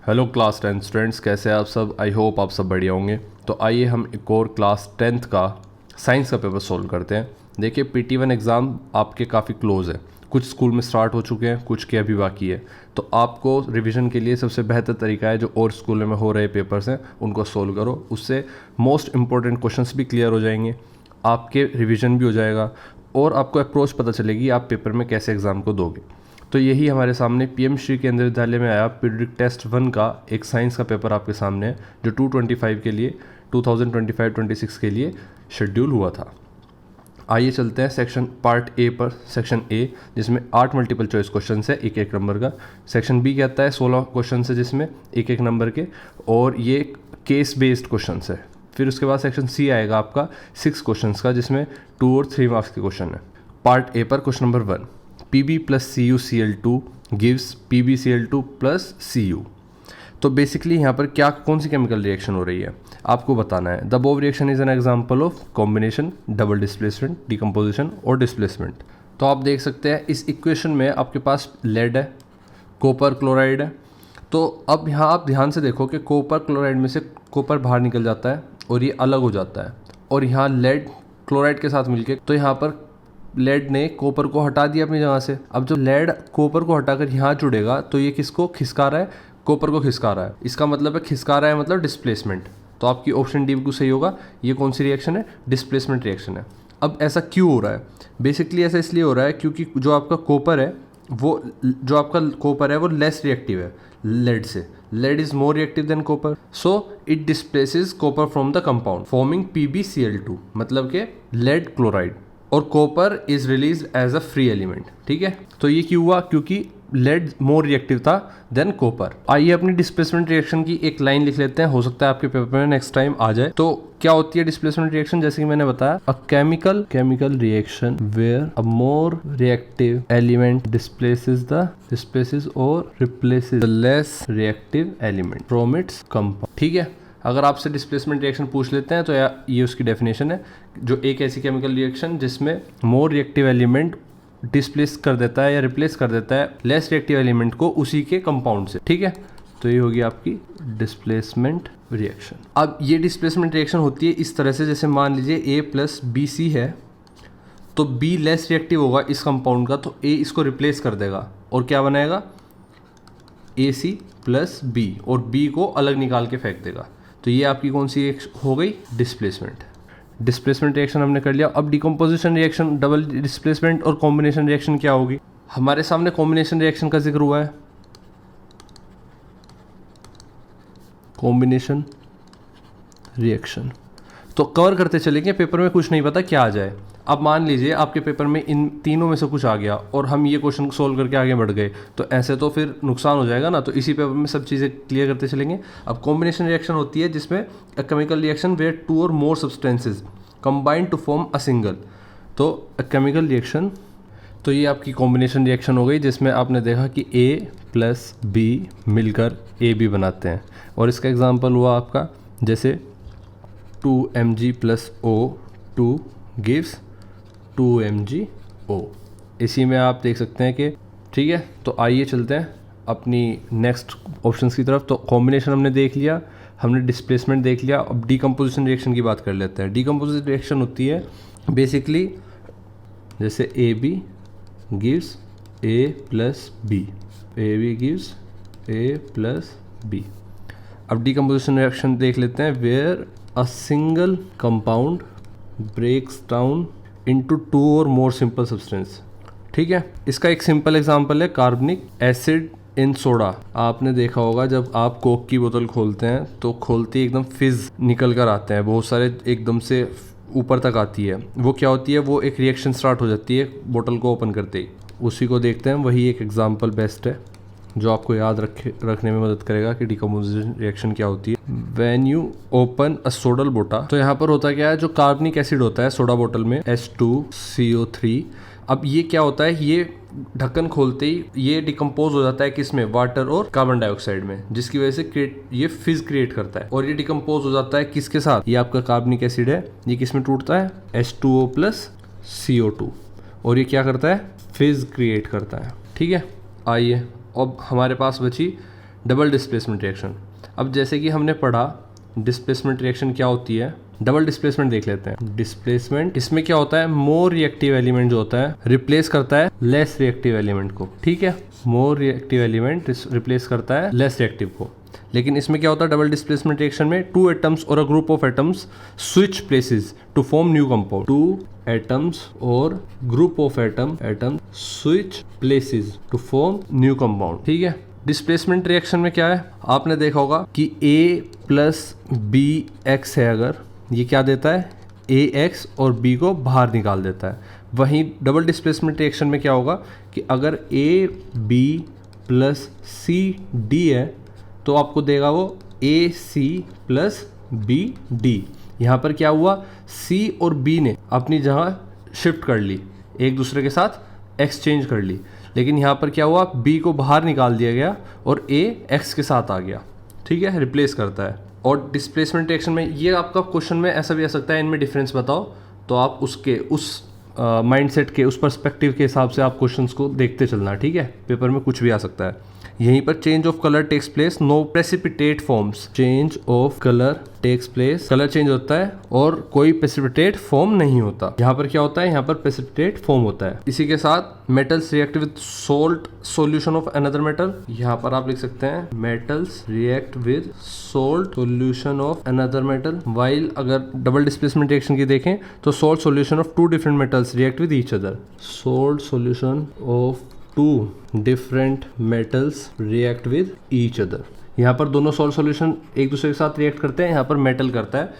Hello class 10 students, कैसे हैं आप सब। आई होप आप सब बढ़िया होंगे। तो आइए हम एक और क्लास 10th का साइंस का पेपर सोल्व करते हैं। देखिए PT1 एग्ज़ाम आपके काफ़ी क्लोज है, कुछ स्कूल में स्टार्ट हो चुके हैं, कुछ के अभी बाकी है। तो आपको रिवीजन के लिए सबसे बेहतर तरीका है जो और स्कूलों में हो रहे पेपर्स हैं उनको सोल्व करो। उससे मोस्ट इंपॉर्टेंट क्वेश्चंस भी क्लियर हो जाएंगे, आपके रिवीजन भी हो जाएगा और आपको अप्रोच पता चलेगी आप पेपर में कैसे एग्ज़ाम को दोगे। तो यही हमारे सामने PM श्री केंद्रीय विद्यालय में आया पीरियडिक टेस्ट 1 का एक साइंस का पेपर आपके सामने है, जो 225 के लिए 2025-26 के लिए शेड्यूल हुआ था। आइए चलते हैं सेक्शन पार्ट ए पर। सेक्शन ए जिसमें 8 मल्टीपल चॉइस क्वेश्चन है एक एक नंबर का। सेक्शन बी कहता है 16 क्वेश्चन है जिसमें एक एक नंबर के, और ये केस बेस्ड क्वेश्चन है। फिर उसके बाद सेक्शन सी आएगा आपका 6 क्वेश्चन का, जिसमें 2 और 3 मार्क्स के क्वेश्चन है। पार्ट ए पर question number 1, Pb plus CuCl2 gives PbCl2 plus Cu। तो बेसिकली यहाँ पर कौन सी केमिकल रिएक्शन हो रही है आपको बताना है। The above reaction is an example of combination, double displacement, decomposition और डिस्प्लेसमेंट। तो आप देख सकते हैं इस इक्वेशन में आपके पास लेड है, कॉपर क्लोराइड है। तो अब यहाँ आप ध्यान से देखो कि कॉपर क्लोराइड में से कॉपर बाहर निकल जाता है और ये अलग हो जाता है, और यहाँ लेड क्लोराइड के साथ मिलके, तो यहाँ पर लेड ने कॉपर को हटा दिया अपनी जगह से। अब जो लेड कॉपर को हटाकर यहाँ जुड़ेगा तो ये किसको खिसका रहा है, कॉपर को खिसका रहा है। इसका मतलब है खिसका रहा है मतलब डिस्प्लेसमेंट। तो आपकी ऑप्शन डी बिल्कुल सही होगा। ये कौन सी रिएक्शन है, डिस्प्लेसमेंट रिएक्शन है। अब ऐसा क्यों हो रहा है, बेसिकली ऐसा इसलिए हो रहा है क्योंकि जो आपका कॉपर है वो लेस रिएक्टिव है लेड से। Lead is more reactive than copper, so it displaces copper from the compound forming PbCl2, मतलब के लेड क्लोराइड, और copper is release as a free element. ठीक है, तो ये क्यों हुआ, क्योंकि लेड मोर रिएक्टिव था देन कॉपर। आइए अपनी डिस्प्लेसमेंट रिएक्शन की एक लाइन लिख लेते हैं, हो सकता है आपके पेपर में नेक्स्ट टाइम आ जाए। तो क्या होती है डिस्प्लेसमेंट रिएक्शन, जैसे कि मैंने बताया, a chemical reaction where a more reactive element displaces और replaces the less reactive element from its compound. ठीक है, अगर आपसे डिस्प्लेसमेंट रिएक्शन पूछ लेते हैं तो ये उसकी डेफिनेशन है, जो एक ऐसी केमिकल रिएक्शन जिसमें मोर रिएक्टिव एलिमेंट डिस्प्लेस कर देता है या रिप्लेस कर देता है लेस रिएक्टिव एलिमेंट को उसी के कंपाउंड से। ठीक है, तो ये होगी आपकी डिस्प्लेसमेंट रिएक्शन। अब ये डिस्प्लेसमेंट रिएक्शन होती है इस तरह से, जैसे मान लीजिए A + BC है, तो B लेस रिएक्टिव होगा इस कंपाउंड का, तो A इसको रिप्लेस कर देगा और क्या बनाएगा, AC + B, और B को अलग निकाल के फेंक देगा। तो ये आपकी कौन सी हो गई, डिस्प्लेसमेंट रिएक्शन हमने कर लिया। अब डिकम्पोजिशन रिएक्शन, डबल डिस्प्लेसमेंट और कॉम्बिनेशन रिएक्शन क्या होगी। हमारे सामने कॉम्बिनेशन रिएक्शन का जिक्र हुआ है। कॉम्बिनेशन रिएक्शन तो कवर करते चलेंगे, पेपर में कुछ नहीं पता क्या आ जाए। अब मान लीजिए आपके पेपर में इन तीनों में से कुछ आ गया और हम ये क्वेश्चन सोल्व करके आगे बढ़ गए, तो ऐसे तो फिर नुकसान हो जाएगा ना। तो इसी पेपर में सब चीज़ें क्लियर करते चलेंगे। अब कॉम्बिनेशन रिएक्शन होती है जिसमें अ केमिकल रिएक्शन वेयर 2 और more substances combined to form a single. तो अ केमिकल रिएक्शन, तो ये आपकी कॉम्बिनेशन रिएक्शन हो गई जिसमें आपने देखा कि A + B मिलकर AB बनाते हैं, और इसका एग्जाम्पल हुआ आपका जैसे 2Mg + O2 gives 2MgO। इसी में आप देख सकते हैं कि ठीक है। तो आइए चलते हैं अपनी नेक्स्ट ऑप्शंस की तरफ। तो कॉम्बिनेशन हमने देख लिया, हमने डिस्प्लेसमेंट देख लिया। अब डिकम्पोजिशन रिएक्शन की बात कर लेते हैं। डिकम्पोजिशन रिएक्शन होती है बेसिकली जैसे AB gives A + B, AB gives A + B। अब डिकम्पोजिशन रिएक्शन देख लेते हैं, where a single compound breaks down into 2 और मोर सिंपल सब्सटेंस। ठीक है, इसका एक सिंपल एग्जांपल है कार्बनिक एसिड इन सोडा। आपने देखा होगा जब आप कोक की बोतल खोलते हैं तो खोलते ही एकदम फिज निकल कर आते हैं, बहुत सारे एकदम से ऊपर तक आती है। वो क्या होती है, वो एक रिएक्शन स्टार्ट हो जाती है बोतल को ओपन करते ही। उसी को देखते हैं, वही एक एग्जांपल बेस्ट है जो आपको याद रखने में मदद करेगा कि डिकम्पोजिशन रिएक्शन क्या होती है। व्हेन यू ओपन अ सोडल बोटा, तो यहाँ पर होता क्या है, जो कार्बनिक एसिड होता है सोडा बोतल में H2CO3, अब ये क्या होता है, ये ढक्कन खोलते ही ये डिकम्पोज हो जाता है किसमें, वाटर और कार्बन डाइऑक्साइड में, जिसकी वजह से ये फिज क्रिएट करता है। और ये डिकम्पोज हो जाता है किसके साथ, ये आपका कार्बनिक एसिड है, ये किसमें टूटता है, H2O + CO2, और ये क्या करता है, फिज क्रिएट करता है। ठीक है, आइए अब हमारे पास बची डबल डिस्प्लेसमेंट रिएक्शन। अब जैसे कि हमने पढ़ा डिस्प्लेसमेंट रिएक्शन क्या होती है, डबल डिस्प्लेसमेंट देख लेते हैं। डिस्प्लेसमेंट, इसमें क्या होता है, मोर रिएक्टिव एलिमेंट जो होता है रिप्लेस करता है लेस रिएक्टिव एलिमेंट को। ठीक है, मोर रिएक्टिव एलिमेंट रिप्लेस करता है लेस रिएक्टिव को। लेकिन इसमें क्या होता है डबल डिस्प्लेसमेंट रिएक्शन में, टू एटम्स और a group of atoms switch places to form new compound. Two atoms और group of atom switch places to form new compound. ठीक है, डिस्प्लेसमेंट रिएक्शन में क्या है, आपने देखा होगा कि A प्लस बी एक्स है, अगर ये क्या देता है, ए एक्स और बी को बाहर निकाल देता है। वहीं डबल डिस्प्लेसमेंट रिएक्शन में क्या होगा कि अगर A B plus C D है तो आपको देगा वो A C plus B D. यहाँ पर क्या हुआ, सी और बी ने अपनी जगह शिफ्ट कर ली, एक दूसरे के साथ एक्सचेंज कर ली। लेकिन यहाँ पर क्या हुआ, बी को बाहर निकाल दिया गया और ए एक्स के साथ आ गया। ठीक है, रिप्लेस करता है। और डिस्प्लेसमेंट रिएक्शन में ये आपका क्वेश्चन में ऐसा भी आ सकता है, इनमें डिफरेंस बताओ, तो आप उसके उस माइंडसेट के उस पर्सपेक्टिव के हिसाब से आप क्वेश्चंस को देखते चलना। ठीक है, पेपर में कुछ भी आ सकता है। यहीं पर change of colour takes place, no precipitate forms. Change of colour takes place, colour change होता है और कोई प्रेसिपिटेट फॉर्म नहीं होता। यहाँ पर क्या होता है, यहाँ पर प्रेसिपिटेट फॉर्म होता है। इसी के साथ metals react with salt solution of another metal. यहाँ पर आप लिख सकते हैं metals react with salt solution of another metal. While अगर डबल डिस्प्लेसमेंट रिएक्शन की देखें तो salt solution of two different metals react with each other. Salt solution of two different metals react with each other. यहाँ पर दोनों salt solution एक दूसरे के साथ रिएक्ट करते हैं, यहाँ पर मेटल करता है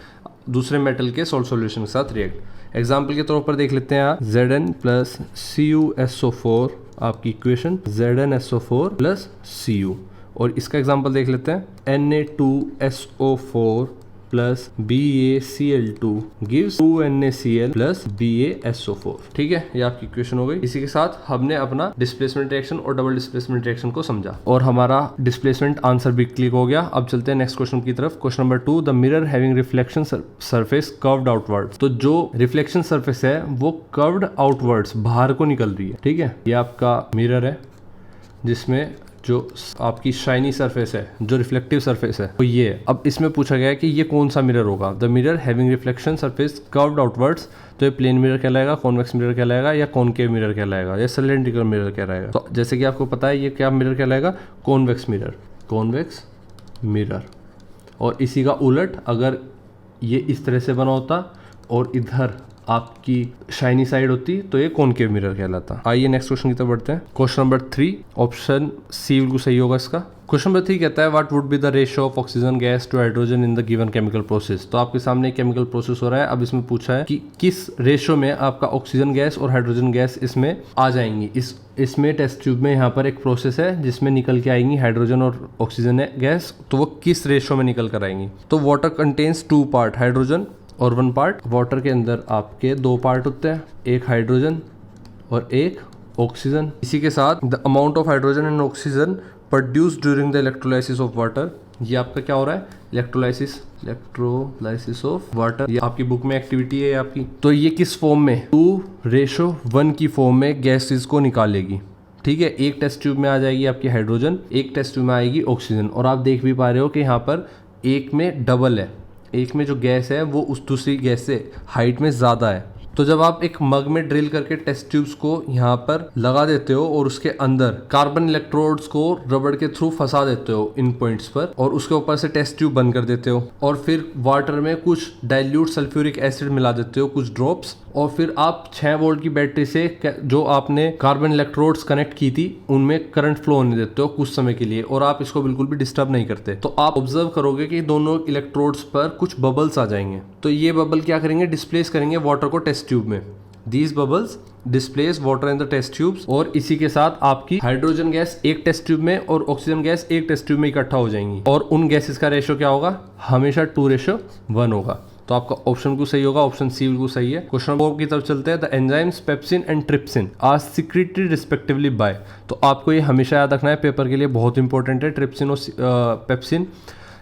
दूसरे मेटल के सॉल्ट सॉल्यूशन के साथ रिएक्ट। एग्जाम्पल के तौर पर देख लेते हैं आप, Zn प्लस CuSO4 आपकी इक्वेशन, ZnSO4 प्लस Cu। और इसका एग्जाम्पल देख लेते हैं, Na2SO4 plus BaCl2 gives 2NaCl plus BaSO4। ठीक है, ये आपकी इक्वेशन हो गई। इसी के साथ हमने अपना डिस्प्लेसमेंट रिएक्शन और डबल डिस्प्लेसमेंट रिएक्शन को समझा और हमारा डिस्प्लेसमेंट आंसर भी क्लिक हो गया। अब चलते हैं नेक्स्ट क्वेश्चन की तरफ। Question number 2, the mirror having reflection surface curved outward. तो जो रिफ्लेक्शन सरफेस है वो कर्व्ड आउटवर्ड्स बाहर को निकल रही है। ठीक है, ये आपका मिरर है जिसमें जो आपकी शाइनी सरफेस है, जो रिफ्लेक्टिव सरफेस है वो ये है। अब इसमें पूछा गया है कि ये कौन सा मिरर होगा, the mirror having reflection surface curved outwards. तो ये प्लेन मिरर कहलाएगा, कॉन्वेक्स मिरर कहलाएगा, या कॉनकेव मिरर कहलाएगा, या सिलेंड्रिकल मिरर कहलाएगा। तो जैसे कि आपको पता है ये क्या मिरर कहलाएगा, कॉन्वेक्स मिरर, कॉन्वेक्स मिरर। और इसी का उलट अगर ये इस तरह से बना होता और इधर आपकी शाइनी साइड होती तो ये कॉनकेव मिरर कहलाता। आइए नेक्स्ट क्वेश्चन की तरफ बढ़ते हैं। क्वेश्चन नंबर 3, ऑप्शन सी बिल्कुल सही होगा इसका। क्वेश्चन नंबर 3 कहता है what would be the ratio of oxygen gas to hydrogen in the given chemical process. तो आपके सामने केमिकल प्रोसेस हो रहा है। अब इसमें पूछा है कि किस रेशियो में आपका ऑक्सीजन गैस और हाइड्रोजन गैस इसमें आ जाएंगी। इसमें टेस्ट ट्यूब में यहाँ पर एक प्रोसेस है जिसमें निकल के आएंगी हाइड्रोजन और ऑक्सीजन गैस, तो वो किस रेशियो में निकल कर आएंगी। तो वाटर कंटेन्स 2 पार्ट हाइड्रोजन और 1 पार्ट। वाटर के अंदर आपके 2 पार्ट होते हैं, एक हाइड्रोजन और एक ऑक्सीजन। इसी के साथ the amount of hydrogen and oxygen produced during the electrolysis of water. ये आपका क्या हो रहा है, इलेक्ट्रोलाइसिस ऑफ वाटर। ये आपकी बुक में एक्टिविटी है आपकी। तो ये किस फॉर्म में, 2:1 की फॉर्म में गैसेस को निकालेगी। ठीक है, एक टेस्ट ट्यूब में आ जाएगी आपकी हाइड्रोजन, एक टेस्ट ट्यूब में आएगी ऑक्सीजन। और आप देख भी पा रहे हो कि यहाँ पर एक में डबल है, एक में जो गैस है वो उस दूसरी गैस से हाइट में ज़्यादा है। तो जब आप एक मग में ड्रिल करके टेस्ट ट्यूब्स को यहाँ पर लगा देते हो और उसके अंदर कार्बन इलेक्ट्रोड्स को रबड़ के थ्रू फंसा देते हो इन पॉइंट्स पर, और उसके ऊपर से टेस्ट ट्यूब बंद कर देते हो, और फिर वाटर में कुछ डाइल्यूट सल्फ्यूरिक एसिड मिला देते हो, कुछ ड्रॉप्स, और फिर आप 6 वोल्ट की बैटरी से जो आपने कार्बन इलेक्ट्रोड्स कनेक्ट की थी उनमें करंट फ्लो होने देते हो कुछ समय के लिए, और आप इसको बिल्कुल भी डिस्टर्ब नहीं करते। तो आप ऑब्जर्व करोगे कि दोनों इलेक्ट्रोड्स पर कुछ बबल्स आ जाएंगे। तो ये बबल क्या करेंगे, डिस्प्लेस करेंगे वाटर को टेस्ट ट्यूब में। These bubbles displace water in the test tubes। और इसी के साथ आपकी हाइड्रोजन गैस एक टेस्ट ट्यूब में और ऑक्सीजन गैस एक टेस्ट ट्यूब में इकट्ठा हो जाएंगी, और उन गैसेस का रेशियो क्या होगा, हमेशा 2:1 होगा। तो आपका ऑप्शन बिल्कुल सही होगा, ऑप्शन सी बिल्कुल सही है। क्वेश्चन नंबर 4 की तरफ चलते हैं। The enzymes pepsin and trypsin are secreted respectively by. तो आपको ये हमेशा याद रखना है, पेपर के लिए बहुत इंपॉर्टेंट है। ट्रिप्सिन और पेप्सिन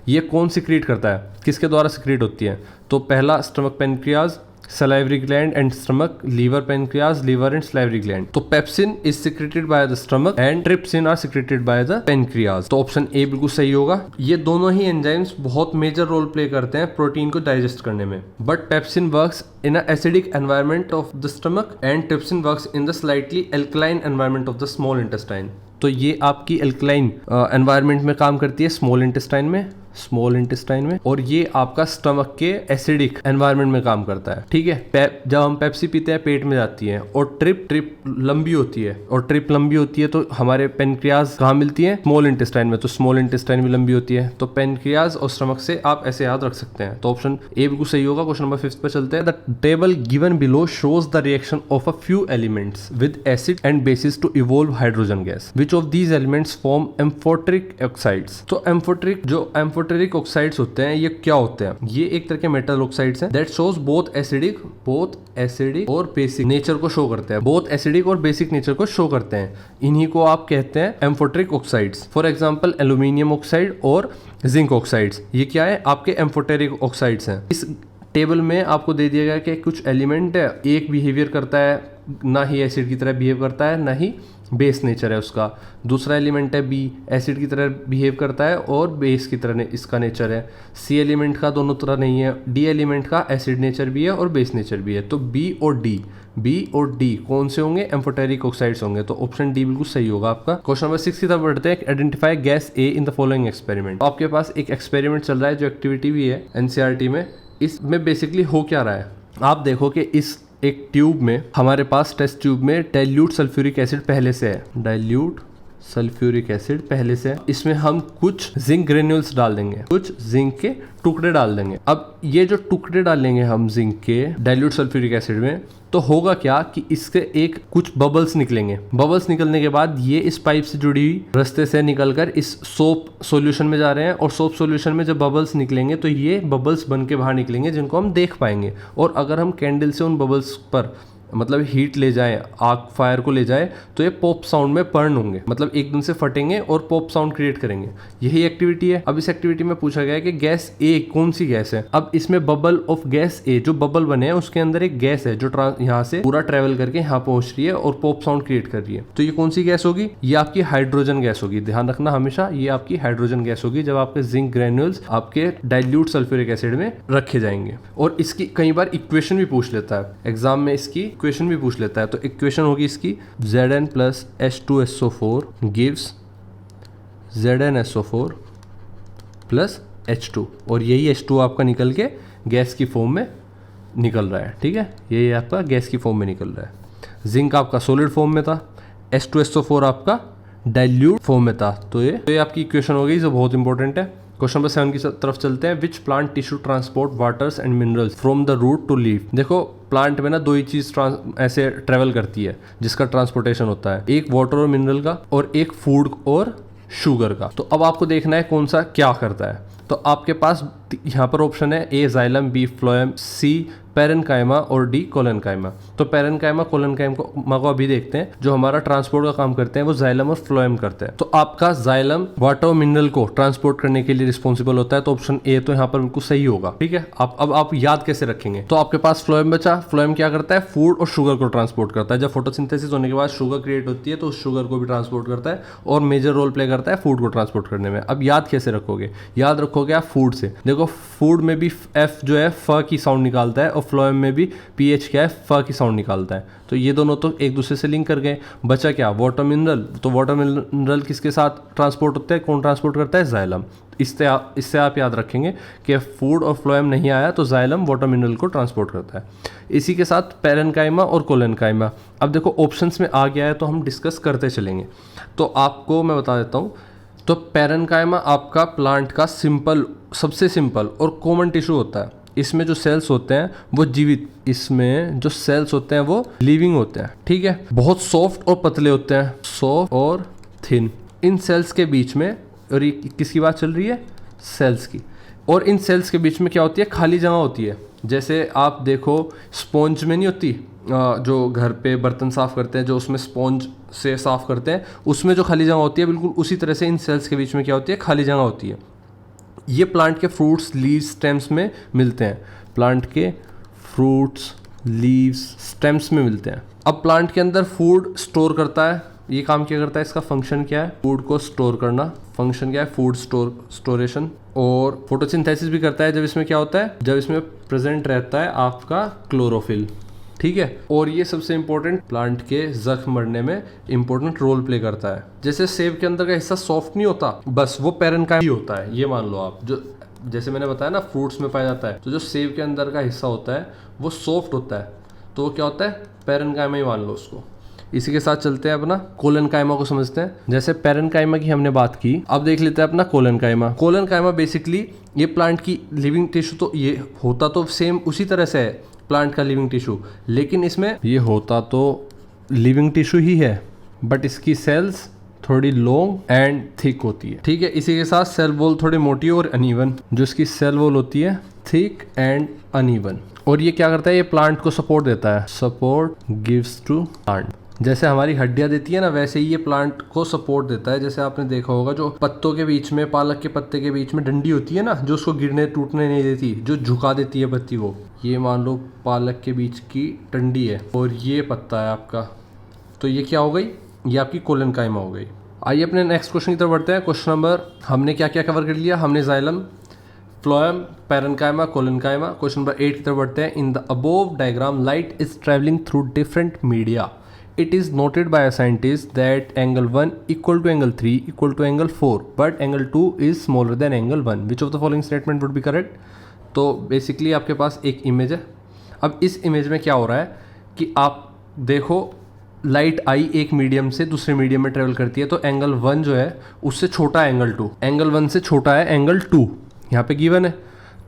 ये कौन सिक्रीट करता है, किसके द्वारा सिक्रीट होती है। तो पहला stomach pancreas, salivary gland and stomach, liver, pancreas, liver and salivary gland. तो pepsin is secreted by the stomach and trypsin are secreted by the pancreas. तो ऑप्शन ए बिल्कुल सही होगा। ये दोनों ही एंजाइम्स बहुत मेजर रोल प्ले करते हैं प्रोटीन को डाइजेस्ट करने में, but pepsin works in an acidic environment of the stomach and trypsin works in the slightly alkaline environment of the small intestine. तो ये आपकी एल्कलाइन एनवायरनमेंट में काम करती है स्मॉल इंटेस्टाइन में, और ये आपका स्टमक के एसिडिक एनवायरनमेंट में काम करता है। ठीक है, जब हम पेप्सी पीते हैं पेट में जाती है, और ट्रिप लंबी होती है, तो हमारे पेनक्रियाज कहाँ मिलती है? स्मॉल इंटेस्टाइन में। तो स्मॉल इंटेस्टाइन भी लंबी होती है, तो पेनक्रियाज और स्टमक से आप ऐसे याद रख सकते हैं। तो ऑप्शन ए बिल्कुल सही होगा। क्वेश्चन नंबर 5 पे चलते हैं। The table given below shows the reaction of a few elements with acid and bases to evolve hydrogen gas. Which of these elements form amphoteric oxides. तो एम्फोटेरिक ऑक्साइड्स होते हैं, ये क्या होते हैं? ये एक तरह के मेटल ऑक्साइड्स हैं दैट शोज बोथ एसिडिक और बेसिक नेचर को शो करते हैं। बोथ एसिडिक और बेसिक नेचर को शो करते हैं। इन्हीं को आप कहते हैं amphoteric oxides. For example aluminium oxide और जिंक ऑक्साइड्स, ये क्या है? आपके एम्फोटेरिक ऑक्साइड्स हैं। इस टेबल में आपको दे दिया गया कि कुछ एलिमेंट है, एक बिहेवियर करता है ना ही एसिड की तरह बिहेव करता है, ना ही बेस नेचर है उसका। दूसरा एलिमेंट है बी, एसिड की तरह बिहेव करता है और बेस की तरह इसका नेचर है। सी एलिमेंट का दोनों तरह नहीं है। डी एलिमेंट का एसिड नेचर भी है और बेस नेचर भी है। तो बी और डी कौन से होंगे? एम्फोटेरिक ऑक्साइड्स होंगे। तो ऑप्शन डी बिल्कुल सही होगा आपका। क्वेश्चन नंबर 6 की तरफ बढ़ते हैं। Identify gas A in the following experiment. आपके पास एक एक्सपेरिमेंट चल रहा है जो एक्टिविटी भी है एनसीईआरटी में। इसमें बेसिकली हो क्या रहा है, आप देखो कि इस एक ट्यूब में, हमारे पास टेस्ट ट्यूब में डाइल्यूट सल्फ्यूरिक एसिड पहले से है। इसमें हम कुछ जिंक ग्रेन्यूल्स डाल देंगे, कुछ जिंक के टुकड़े डाल देंगे। अब ये जो टुकड़े डालेंगे हम जिंक के डाइल्यूट सल्फ्यूरिक एसिड में, तो होगा क्या कि इसके एक कुछ बबल्स निकलेंगे। बबल्स निकलने के बाद ये इस पाइप से जुड़ी हुई रास्ते से निकलकर इस सोप सॉल्यूशन में जा रहे हैं, और सोप सॉल्यूशन में जब बबल्स निकलेंगे तो ये बबल्स बन के बाहर निकलेंगे जिनको हम देख पाएंगे। और अगर हम कैंडल से उन बबल्स पर मतलब हीट ले जाए, आग फायर को ले जाए, तो ये पॉप साउंड में बर्न होंगे, मतलब एकदम से फटेंगे और पॉप साउंड क्रिएट करेंगे। यही एक्टिविटी है। अब इस एक्टिविटी में पूछा गया है कि गैस ए कौन सी गैस है। अब इसमें बबल ऑफ गैस ए, जो बबल बने हैं उसके अंदर एक गैस है जो यहाँ से पूरा ट्रेवल करके यहाँ पहुंच रही है और पॉप साउंड क्रिएट कर रही है। तो ये कौन सी गैस होगी? ये आपकी हाइड्रोजन गैस होगी। ध्यान रखना हमेशा, ये आपकी हाइड्रोजन गैस होगी जब आपके जिंक ग्रेन्यूल्स आपके डाइल्यूट सल्फ्यूरिक एसिड में रखे जाएंगे। और इसकी कई बार इक्वेशन भी पूछ लेता है एग्जाम में, इसकी इक्वेशन भी पूछ लेता है। तो इक्वेशन होगी इसकी Zn plus H2SO4 gives ZnSO4 plus H2, और यही H2 आपका निकल के गैस की फॉर्म में निकल रहा है। ठीक है, यही आपका गैस की फॉर्म में निकल रहा है। जिंक आपका सॉलिड फॉर्म में था, H2SO4 आपका डाइल्यूट फॉर्म में था। तो ये आपकी इक्वेशन हो गई जो बहुत इंपॉर्टेंट है। क्वेश्चन नंबर 7 की तरफ चलते हैं। Which plant tissue transport waters and minerals from the root to leaf. देखो प्लांट में ना दो ही चीज ऐसे ट्रेवल करती है जिसका ट्रांसपोर्टेशन होता है, एक वाटर और मिनरल का, और एक फूड और शुगर का। तो अब आपको देखना है कौन सा क्या करता है। तो आपके पास यहाँ पर ऑप्शन है ए जाइलम, बी फ्लोएम, सी पेरेन्काइमा और डी कोलेनकाइमा। तो पेरेन्काइमा कोलेनकाइमा को अभी देखते हैं। जो हमारा ट्रांसपोर्ट का काम करते हैं वो जाइलम और फ्लोएम करते हैं। तो आपका जाइलम वाटर और मिनरल को ट्रांसपोर्ट करने के लिए रिस्पॉन्सिबल होता है। तो ऑप्शन ए तो यहाँ पर बिल्कुल सही होगा। ठीक है, अब आप याद कैसे रखेंगे? तो आपके पास फ्लोएम बचा। फ्लोएम क्या करता है? फूड और शुगर को ट्रांसपोर्ट करता है। जब फोटोसिंथेसिस होने के बाद शुगर क्रिएट होती है तो उस शुगर को भी ट्रांसपोर्ट करता है और मेजर रोल प्ले करता है फूड को ट्रांसपोर्ट करने में। अब याद कैसे रखोगे? याद रखोगे आप फूड से। देखो फूड में भी एफ जो है फ की साउंड निकालता है, और फ्लोएम में भी पीएच क्या है? फ की साउंड निकालता है। तो ये दोनों तो एक दूसरे से लिंक कर गए। बचा क्या? Water mineral. तो वाटर मिनरल किसके साथ ट्रांसपोर्ट होता है? कौन ट्रांसपोर्ट करता है? जाइलम। इससे आप याद रखेंगे कि फूड और फ्लोएम नहीं आया तो जाइलम वाटर मिनरल को ट्रांसपोर्ट करता है। इसी के साथ पेरेन्काइमा और कोलेनकाइमा। अब देखो ऑप्शंस में आ गया है तो हम डिस्कस करते चलेंगे। तो आपको मैं बता देता हूँ। तो पेरेन्काइमा आपका प्लांट का सबसे सिंपल और कॉमन टिश्यू होता है। इसमें जो सेल्स होते हैं वो जीवित, इसमें जो सेल्स होते हैं वो लिविंग होते हैं। ठीक है, बहुत सॉफ्ट और पतले होते हैं, सॉफ्ट और थिन। इन सेल्स के बीच में, और ये किसकी बात चल रही है? सेल्स की। और इन सेल्स के बीच में क्या होती है? खाली जगह होती है। जैसे आप देखो स्पॉन्ज में नहीं होती, जो घर पे बर्तन साफ करते हैं, जो उसमें स्पॉन्ज से साफ करते हैं, उसमें जो खाली जगह होती है, बिल्कुल उसी तरह से इन सेल्स के बीच में क्या होती है? खाली जगह होती है। ये प्लांट के फ्रूट्स, लीव्स, स्टेम्स में मिलते हैं। प्लांट के फ्रूट्स, लीव्स, स्टेम्स में मिलते हैं। अब प्लांट के अंदर फूड स्टोर करता है, ये काम क्या करता है, इसका फंक्शन क्या है, फूड को स्टोर करना। फंक्शन क्या है, फूड स्टोरेशन। और फोटोसिंथेसिस भी करता है जब इसमें क्या होता है, जब इसमें प्रेजेंट रहता है आपका क्लोरोफिल, ठीक है। और ये सबसे इंपॉर्टेंट प्लांट के जख्म मरने में इंपॉर्टेंट रोल प्ले करता है। जैसे सेब के अंदर का हिस्सा सॉफ्ट नहीं होता, बस वो पैरेन्काइमा ही होता है, ये मान लो आप। जो जैसे मैंने बताया ना फ्रूट्स में पाया जाता है, तो जो सेब के अंदर का हिस्सा होता है वो सॉफ्ट होता है, तो वो क्या होता है, पैरेन्काइमा ही मान लो उसको। इसी के साथ चलते हैं अपना कोलेनकाइमा को समझते हैं। जैसे पैरेन्काइमा की हमने बात की, अब देख लेते हैं अपना कोलेनकाइमा। कोलेनकाइमा बेसिकली ये प्लांट की लिविंग टिश्यू, तो ये होता तो सेम उसी तरह से है प्लांट का लिविंग टिश्यू, लेकिन इसमें ये होता तो लिविंग टिश्यू ही है, बट इसकी सेल्स थोड़ी लॉन्ग एंड थिक होती है, ठीक है। इसी के साथ सेल वॉल थोड़ी मोटी और अनइवन, जो इसकी सेल वॉल होती है थिक एंड अनइवन। और ये क्या करता है, ये प्लांट को सपोर्ट देता है, सपोर्ट गिव्स टू प्लांट। जैसे हमारी हड्डियां देती है ना, वैसे ही ये प्लांट को सपोर्ट देता है। जैसे आपने देखा होगा जो पत्तों के बीच में, पालक के पत्ते के बीच में डंडी होती है ना, जो उसको गिरने टूटने नहीं देती, जो झुका देती है पत्ती को, ये मान लो पालक के बीच की डंडी है और ये पत्ता है आपका, तो ये क्या हो गई, ये आपकी कोलेनकाइमा हो गई। आइए अपने नेक्स्ट क्वेश्चन की तरफ बढ़ते हैं। क्वेश्चन नंबर, हमने क्या क्या कवर कर लिया, हमने xylem, phloem, parenchyma, collenchyma. Question number 8 की तरफ बढ़ते हैं। In the above diagram light is travelling through different media. It is noted by a scientist that angle 1 equal to angle 3 equal to angle 4, but angle 2 is smaller than angle 1. Which of the following statement would be correct? तो basically आपके पास एक image है। अब इस image में क्या हो रहा है कि आप देखो, लाइट आई एक मीडियम से दूसरे मीडियम में ट्रेवल करती है, तो एंगल 1 जो है उससे छोटा है एंगल 2, एंगल 1 से छोटा है एंगल 2, यहाँ पे गिवन है।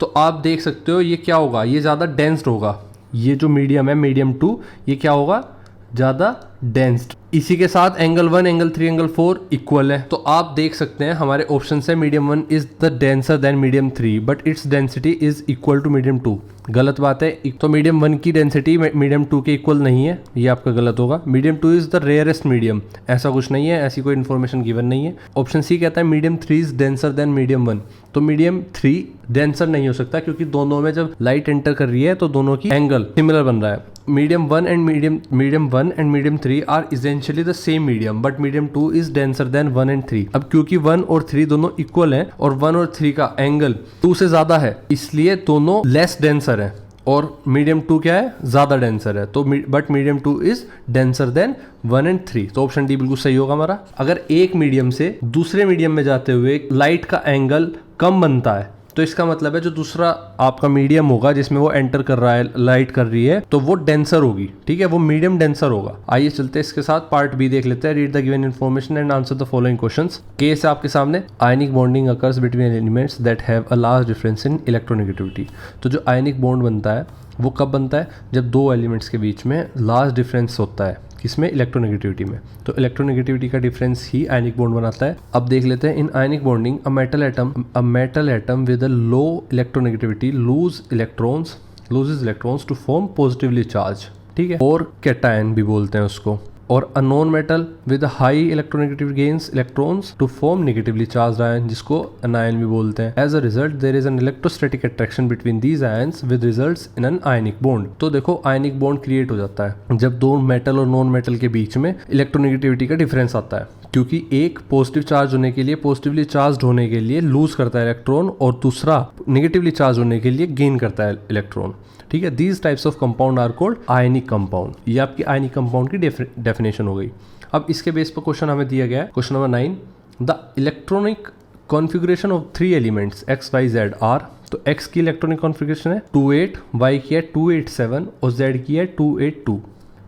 तो आप देख सकते हो ये क्या होगा, ये ज़्यादा डेंस्ड होगा, ये जो मीडियम है मीडियम 2, ये क्या होगा, ज़्यादा डेंस्ड। इसी के साथ एंगल 1, एंगल 3, एंगल 4 इक्वल है, तो आप देख सकते हैं हमारे ऑप्शन से medium 1 is the denser than medium 3 but its density is equal to medium 2। गलत बात है, तो मीडियम 1 की डेंसिटी मीडियम 2 के इक्वल नहीं है, ये आपका गलत होगा। Medium 2 is the rarest medium, ऐसा कुछ नहीं है, ऐसी कोई इन्फॉर्मेशन गिवन नहीं है। ऑप्शन सी कहता है medium 3 is denser than medium 1, तो मीडियम 3 डेंसर नहीं हो सकता, क्योंकि दोनों में जब लाइट एंटर कर रही है तो दोनों की एंगल सिमिलर बन रहा है। Medium 1 and medium 3 are essentially the same medium, but medium 2 is denser than 1 and 3। अब क्योंकि 1 और 3 दोनों इक्वल हैं और 1 और 3 का एंगल 2 से ज्यादा है, इसलिए दोनों लेस डेंसर है और मीडियम 2 क्या है, ज्यादा डेंसर है, तो but medium 2 is denser than 1 and 3, तो ऑप्शन डी बिल्कुल सही होगा हमारा। अगर एक मीडियम से दूसरे मीडियम में जाते हुए लाइट का एंगल कम बनता है, तो इसका मतलब है जो दूसरा आपका मीडियम होगा जिसमें वो एंटर कर रहा है, लाइट कर रही है, तो वो डेंसर होगी, ठीक है, वो मीडियम डेंसर होगा। आइए चलते हैं इसके साथ पार्ट बी देख लेते हैं। Read the given information and answer the following questions. Case है आपके सामने, ionic bonding occurs between elements that have a large difference in electronegativity. तो जो आयनिक बॉन्ड बनता है वो कब बनता है, जब दो एलिमेंट्स के बीच में लार्ज डिफरेंस होता है, किसमें, इलेक्ट्रोनेगेटिविटी में। तो इलेक्ट्रोनेगेटिविटी का डिफरेंस ही आयनिक बॉन्ड बनाता है। अब देख लेते हैं, in ionic bonding a metal atom with a low electronegativity loses electrons to form positively charge, ठीक है, और कैटायन भी बोलते हैं उसको। और a non metal with high electronegative gains electrons to form negatively charge ion, जिसको अनायन भी बोलते हैं। As a result there is an electrostatic attraction between these ions with results in an ionic bond. तो देखो ionic bond create हो जाता है जब दो मेटल और नॉन मेटल के बीच में इलेक्ट्रोनेगेटिविटी का डिफरेंस आता है, क्योंकि एक पॉजिटिव चार्ज होने के लिए, पॉजिटिवली चार्ज होने के लिए लूज करता है इलेक्ट्रॉन और दूसरा नेगेटिवली चार्ज होने के लिए गेन करता है इलेक्ट्रॉन, ठीक है। These types of compound are called ionic compound. ये आपकी आयनिक कंपाउंड की डेफिनेशन हो गई। अब इसके बेस पर क्वेश्चन हमें दिया गया है, question number 9, the electronic configuration of 3 elements x, y, z आर। तो x की इलेक्ट्रॉनिक कॉन्फ़िगरेशन है 28, y की है 287 और z की है 282।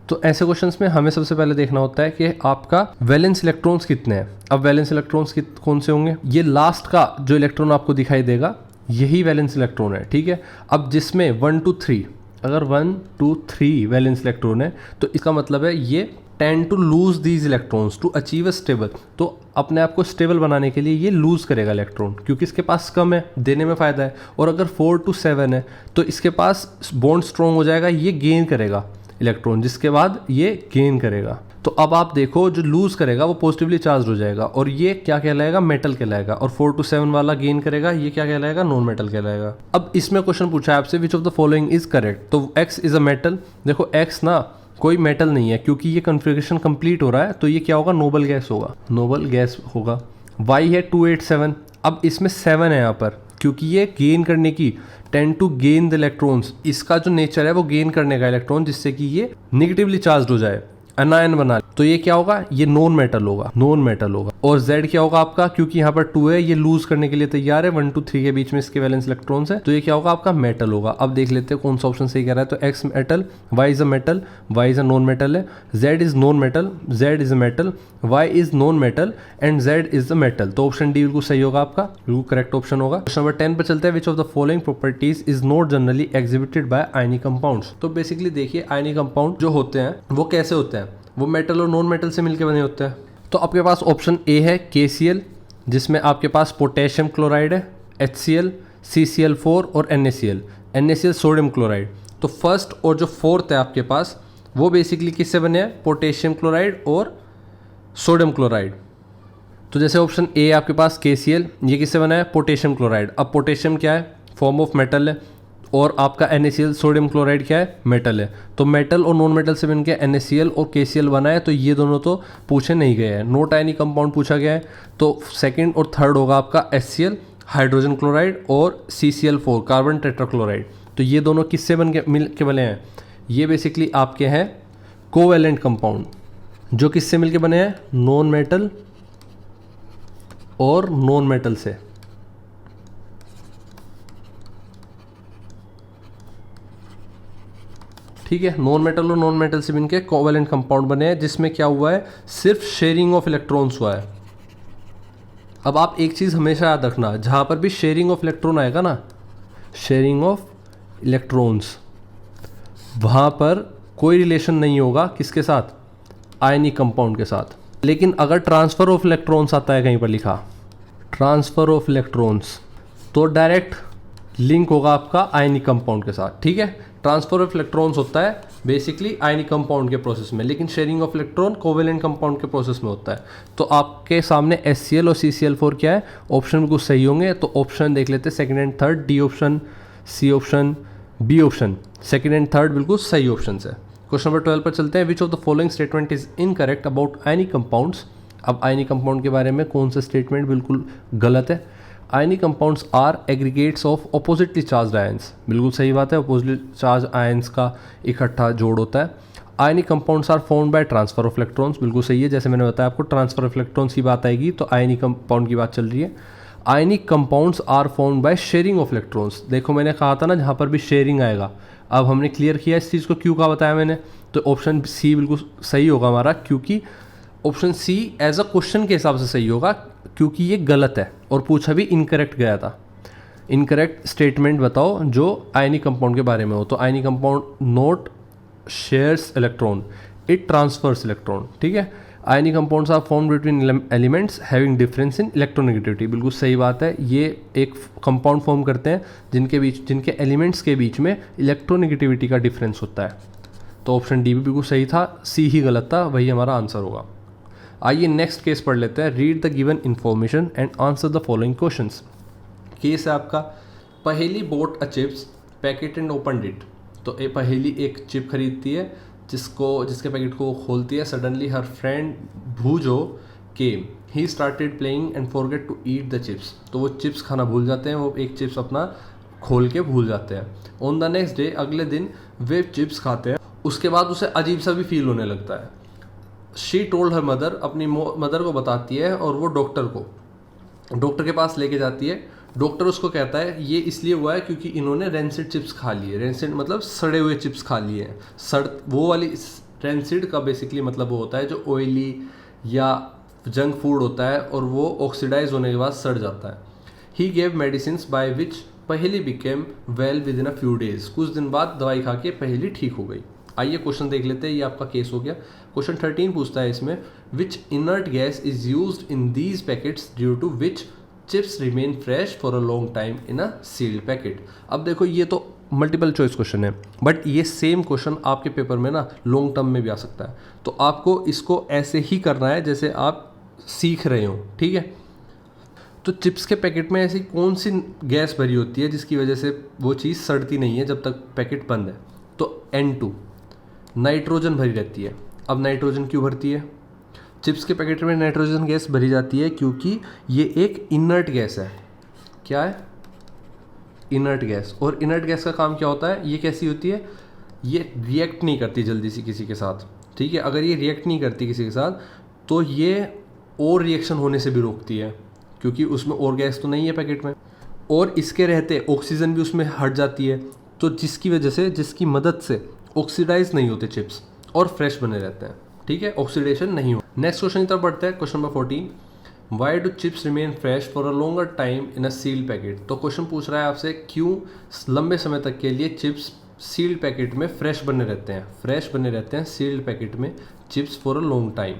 तो ऐसे क्वेश्चंस में हमें सबसे पहले देखना होता है कि आपका वैलेंस इलेक्ट्रॉन्स कितने हैं। अब वैलेंस इलेक्ट्रॉन्स कौन से होंगे, ये लास्ट का जो इलेक्ट्रॉन आपको दिखाई देगा यही वैलेंस इलेक्ट्रॉन है, ठीक है। अब जिसमें 1 2 3, अगर 1 2 3 वैलेंस इलेक्ट्रॉन है तो इसका मतलब है ये tend to lose these electrons to achieve a stable. तो अपने आप को स्टेबल बनाने के लिए ये लूज करेगा इलेक्ट्रॉन, क्योंकि इसके पास कम है, देने में फ़ायदा है। और अगर 4 to 7 है तो इसके पास बॉन्ड स्ट्रॉन्ग हो जाएगा, ये गेन करेगा इलेक्ट्रॉन, जिसके बाद ये गेन करेगा। तो अब आप देखो जो लूज करेगा वो पॉजिटिवली चार्ज हो जाएगा और ये क्या कहलाएगा, मेटल कहलाएगा। और 4 to 7 वाला गेन करेगा, ये क्या कहलाएगा, नॉन मेटल कहलाएगा। अब इसमें क्वेश्चन पूछा है आपसे which of the following is correct. तो x इज अ मेटल, देखो x ना कोई मेटल नहीं है क्योंकि ये कन्फिग्रेशन कंप्लीट हो रहा है, तो ये क्या होगा, नोबल गैस होगा, नोबल गैस होगा। y है 287, अब इसमें 7 है यहाँ पर क्योंकि ये गेन करने की, tend to gain the electrons, इसका जो नेचर है वो गेन करने का इलेक्ट्रॉन, जिससे कि ये निगेटिवली चार्ज हो जाए, अनायन बना। तो ये क्या होगा, ये नॉन मेटल होगा, नॉन मेटल होगा। और Z क्या होगा आपका, क्योंकि यहाँ पर 2 है, ये लूज करने के लिए तैयार है, 1 2 3 के बीच में इसके वैलेंस इलेक्ट्रॉन्स है, तो ये क्या होगा आपका, मेटल होगा। अब देख लेते हैं कौन सा ऑप्शन सही कह रहा है। तो X metal, Y is a metal, Y is a non metal है, Z is non metal, Z is a metal, Y is non metal and Z is a metal. तो ऑप्शन डी बिल्कुल सही होगा आपका, बिल्कुल करेक्ट ऑप्शन होगा। Question number 10 पर चलते हैं। Which of the following properties is not generally exhibited by ionic compounds. तो बेसिकली देखिए आयनिक कंपाउंड जो होते हैं वो कैसे होते हैं, वो मेटल और नॉन मेटल से मिलकर बने होते हैं। तो आपके पास ऑप्शन ए है KCl, जिसमें आपके पास पोटेशियम क्लोराइड है, HCl, CCl4 और NaCl सोडियम क्लोराइड। तो फर्स्ट और जो फोर्थ है आपके पास वो बेसिकली किससे बने हैं, पोटेशियम क्लोराइड और सोडियम क्लोराइड। तो जैसे ऑप्शन ए आपके पास KCl, ये किससे बना है, पोटेशियम क्लोराइड। अब पोटेशियम क्या है, फॉर्म ऑफ मेटल है, और आपका NaCl सोडियम क्लोराइड क्या है, मेटल है। तो मेटल और नॉन मेटल से मिलकर NaCl और KCl बना है, तो ये दोनों तो पूछे नहीं गए हैं, नोट आयनिक कंपाउंड पूछा गया है। तो सेकंड और थर्ड होगा आपका HCl हाइड्रोजन क्लोराइड और CCl4 कार्बन टेट्राक्लोराइड। तो ये दोनों किससे मिल के बने हैं, ये बेसिकली आपके हैं कोवैलेंट कंपाउंड, जो किससे मिलके बने हैं, नॉन मेटल और नॉन मेटल से। ठीक है, नॉन मेटल और नॉन मेटल से मिलकर कोवैलेंट कंपाउंड बने हैं, जिसमें क्या हुआ है, सिर्फ शेयरिंग ऑफ इलेक्ट्रॉन्स हुआ है। अब आप एक चीज़ हमेशा याद रखना, जहाँ पर भी शेयरिंग ऑफ इलेक्ट्रॉन आएगा ना, शेयरिंग ऑफ इलेक्ट्रॉन्स, वहाँ पर कोई रिलेशन नहीं होगा किसके साथ, आयनिक कंपाउंड के साथ। लेकिन अगर ट्रांसफ़र ऑफ इलेक्ट्रॉन्स आता है कहीं पर लिखा, ट्रांसफ़र ऑफ इलेक्ट्रॉन्स, तो डायरेक्ट लिंक होगा आपका आयनिक कंपाउंड के साथ। ठीक है, ट्रांसफर ऑफ इलेक्ट्रॉन्स होता है बेसिकली आयनिक कंपाउंड के प्रोसेस में, लेकिन sharing of electron covalent compound के प्रोसेस में होता है। तो आपके सामने HCl और CCl4 क्या है, ऑप्शन बिल्कुल सही होंगे। तो ऑप्शन देख लेते हैं second and third, D option, C option, B option, second and third बिल्कुल सही ऑप्शन है। क्वेश्चन नंबर 12 पर चलते हैं। Which of the following statement is incorrect about ionic compounds. अब आयनिक कंपाउंड के बारे में कौन सा स्टेटमेंट बिल्कुल गलत है, ionic compounds are aggregates of oppositely charged ions, बिल्कुल सही बात है, अपोजिटली चार्ज आयंस का इकट्ठा जोड़ होता है। Ionic compounds are formed by transfer of electrons, बिल्कुल सही है, जैसे मैंने बताया आपको ट्रांसफर ऑफ इलेक्ट्रॉन्स की बात आएगी तो आयनिक कंपाउंड की बात चल रही है। Ionic compounds are formed by sharing of electrons, देखो मैंने कहा था ना जहाँ पर भी शेयरिंग आएगा, अब हमने क्लियर किया इस चीज़ को, क्यों का बताया मैंने। तो ऑप्शन सी बिल्कुल सही होगा हमारा, क्योंकि option C as a question के हिसाब से सही होगा, क्योंकि ये गलत है और पूछा भी इनकरेक्ट गया था। इनकरेक्ट स्टेटमेंट बताओ जो आयनिक कंपाउंड के बारे में हो। तो ionic compound not shares electron, it transfers electron. ठीक है, ionic compounds are formed between elements having difference in electronegativity, बिल्कुल सही बात है, ये एक कंपाउंड फॉर्म करते हैं जिनके एलिमेंट्स के बीच में इलेक्ट्रोनेगेटिविटी का डिफरेंस होता है। तो ऑप्शन डी भी बिल्कुल सही था, सी ही गलत था, वही हमारा आंसर होगा। आइए नेक्स्ट केस पढ़ लेते हैं। Read the given information and answer the following questions. Case है आपका, पहेली boat a chips packet and opened it. तो पहेली एक चिप खरीदती है जिसके पैकेट को खोलती है। सडनली हर फ्रेंड भूजो came, he started playing and forget to eat the chips. तो वो चिप्स खाना भूल जाते हैं, वो एक चिप्स अपना खोल के भूल जाते हैं। ऑन द नेक्स्ट डे, अगले दिन वे चिप्स खाते हैं, उसके बाद उसे अजीब सा भी फील होने लगता है। शी टोल्ड हर मदर, अपनी मदर को बताती है और वो डॉक्टर के पास लेके जाती है। डॉक्टर उसको कहता है ये इसलिए हुआ है क्योंकि इन्होंने रेंसिड चिप्स खा लिए। रेंसिड मतलब सड़े हुए चिप्स खा लिए हैं। वो वाली रेंसिड का बेसिकली मतलब वो होता है जो ऑयली या जंक फूड होता है और वो ऑक्सीडाइज होने के बाद सड़ जाता है। He gave medicine by which Paheli became well within a few days, कुछ दिन बाद दवाई खा के पहेली ठीक हो गई। आइए क्वेश्चन देख लेते हैं, ये आपका केस हो गया। क्वेश्चन 13 पूछता है इसमें, which inert gas is used in these packets due to which chips remain fresh for a long time in a sealed packet. अब देखो ये तो मल्टीपल चॉइस क्वेश्चन है, बट ये सेम क्वेश्चन आपके पेपर में ना लॉन्ग टर्म में भी आ सकता है। तो आपको इसको ऐसे ही करना है जैसे आप सीख रहे हो, ठीक है। तो चिप्स के पैकेट में ऐसी कौन सी गैस भरी होती है जिसकी वजह से वो चीज़ सड़ती नहीं है जब तक पैकेट बंद है? तो N2, नाइट्रोजन भरी रहती है। अब नाइट्रोजन क्यों भरती है? चिप्स के पैकेट में नाइट्रोजन गैस भरी जाती है क्योंकि ये एक इनर्ट गैस है। क्या है? Inert gas. और इनर्ट गैस का काम क्या होता है? ये कैसी होती है? ये रिएक्ट नहीं करती जल्दी से किसी के साथ, ठीक है। अगर ये रिएक्ट नहीं करती किसी के साथ तो ये और रिएक्शन होने से भी रोकती है, क्योंकि उसमें और गैस तो नहीं है पैकेट में, और इसके रहते ऑक्सीजन भी उसमें हट जाती है, तो जिसकी वजह से, जिसकी मदद से ऑक्सीडाइज नहीं होते चिप्स और फ्रेश बने रहते हैं, ठीक है, ऑक्सीडेशन नहीं हो। नेक्स्ट क्वेश्चन की तरफ बढ़ते हैं, question number 14, why do chips remain fresh for a longer time in a sealed packet. तो क्वेश्चन पूछ रहा है आपसे क्यों लंबे समय तक के लिए चिप्स सील्ड पैकेट में फ्रेश बने रहते हैं सील्ड पैकेट में chips for a long time,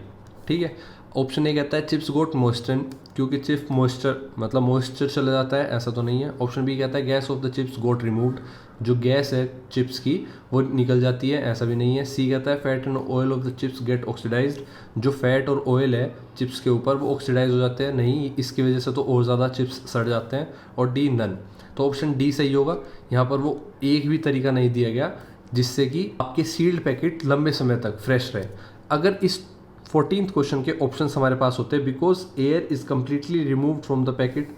ठीक है। ऑप्शन ए कहता है चिप्स गोट मॉइस्चर, क्योंकि चिप मॉइस्चर मतलब मॉइस्चर चला जाता है, ऐसा तो नहीं है। ऑप्शन बी कहता है gas of the chips got removed, जो गैस है चिप्स की वो निकल जाती है, ऐसा भी नहीं है। सी कहता है fat and oil of the chips get oxidised, जो फैट और ऑयल है चिप्स के ऊपर वो ऑक्सीडाइज हो जाते हैं, नहीं, इसकी वजह से तो और ज़्यादा चिप्स सड़ जाते हैं। और डी नन, तो ऑप्शन डी सही होगा। यहाँ पर वो एक भी तरीका नहीं दिया गया जिससे कि आपके सील्ड पैकेट लंबे समय तक फ्रेश रहे। अगर इस 14th क्वेश्चन के ऑप्शंस हमारे पास होते हैं because air is completely removed from the packet,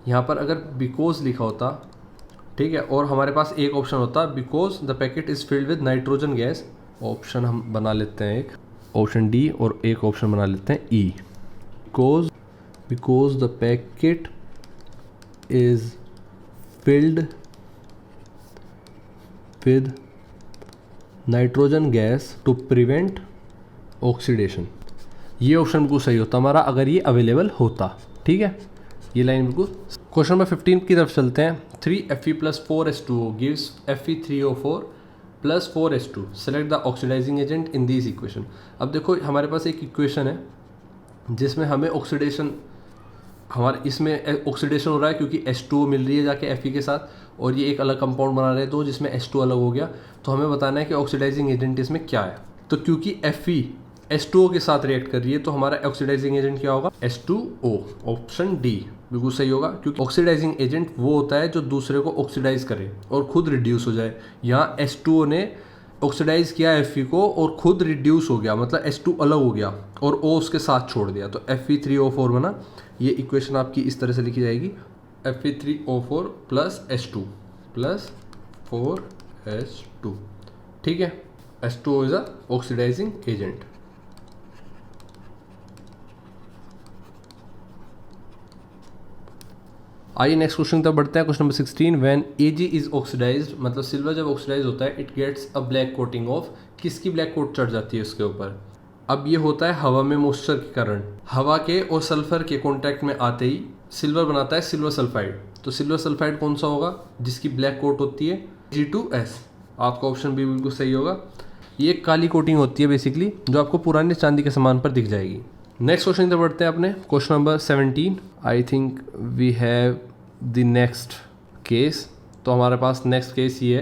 यहाँ पर अगर बिकॉज लिखा होता, ठीक है, और हमारे पास एक ऑप्शन होता because the packet is filled with nitrogen gas, option हम बना लेते हैं एक, ऑप्शन डी, और एक ऑप्शन बना लेते हैं E, because the packet is filled with nitrogen gas to prevent oxidation. ये ऑप्शन बिल्कुल सही होता हमारा अगर ये अवेलेबल होता, ठीक है, ये लाइन बिल्कुल। क्वेश्चन नंबर 15 की तरफ चलते हैं। 3Fe+4H2O gives Fe3O4 + 4H2, select the oxidising agent in this equation. अब देखो हमारे पास एक इक्वेशन है जिसमें हमें ऑक्सीडेशन, हमारे इसमें ऑक्सीडेशन हो रहा है क्योंकि H2O मिल रही है जाके Fe के साथ, और ये एक अलग कंपाउंड बना रहे हैं तो जिसमें H2 अलग हो गया, तो हमें बताना है कि ऑक्सीडाइजिंग एजेंट इसमें क्या है। तो क्योंकि Fe H2O के साथ रिएक्ट कर रही है तो हमारा ऑक्सीडाइजिंग एजेंट क्या होगा? H2O, ऑप्शन डी बिल्कुल सही होगा, क्योंकि ऑक्सीडाइजिंग एजेंट वो होता है जो दूसरे को ऑक्सीडाइज करे और खुद रिड्यूस हो जाए। यहाँ H2O ने ऑक्सीडाइज किया Fe को और खुद रिड्यूस हो गया, मतलब H2 अलग हो गया और O उसके साथ छोड़ दिया, तो Fe3O4 बना। ये इक्वेशन आपकी इस तरह से लिखी जाएगी, Fe3O4 + H2 + 4H2, ठीक है। H2O is a oxidising agent. आइए नेक्स्ट क्वेश्चन तक बढ़ते हैं। Question number 16, when Ag is oxidised, मतलब सिल्वर जब ऑक्सीडाइज होता है, it gets a black coating of, किसकी ब्लैक कोट चढ़ जाती है उसके ऊपर? अब ये होता है हवा में मॉइस्चर के कारण, हवा के और सल्फर के कॉन्टैक्ट में आते ही सिल्वर बनाता है सिल्वर सल्फाइड। तो सिल्वर सल्फाइड कौन सा होगा जिसकी ब्लैक कोट होती है? G2S। आपका ऑप्शन भी बिल्कुल सही होगा। ये एक काली कोटिंग होती है बेसिकली, जो आपको पुराने चांदी के सामान पर दिख जाएगी। नेक्स्ट क्वेश्चन तक बढ़ते हैं अपने, question number 17। I think we have the next case. तो हमारे पास नेक्स्ट केस ये है।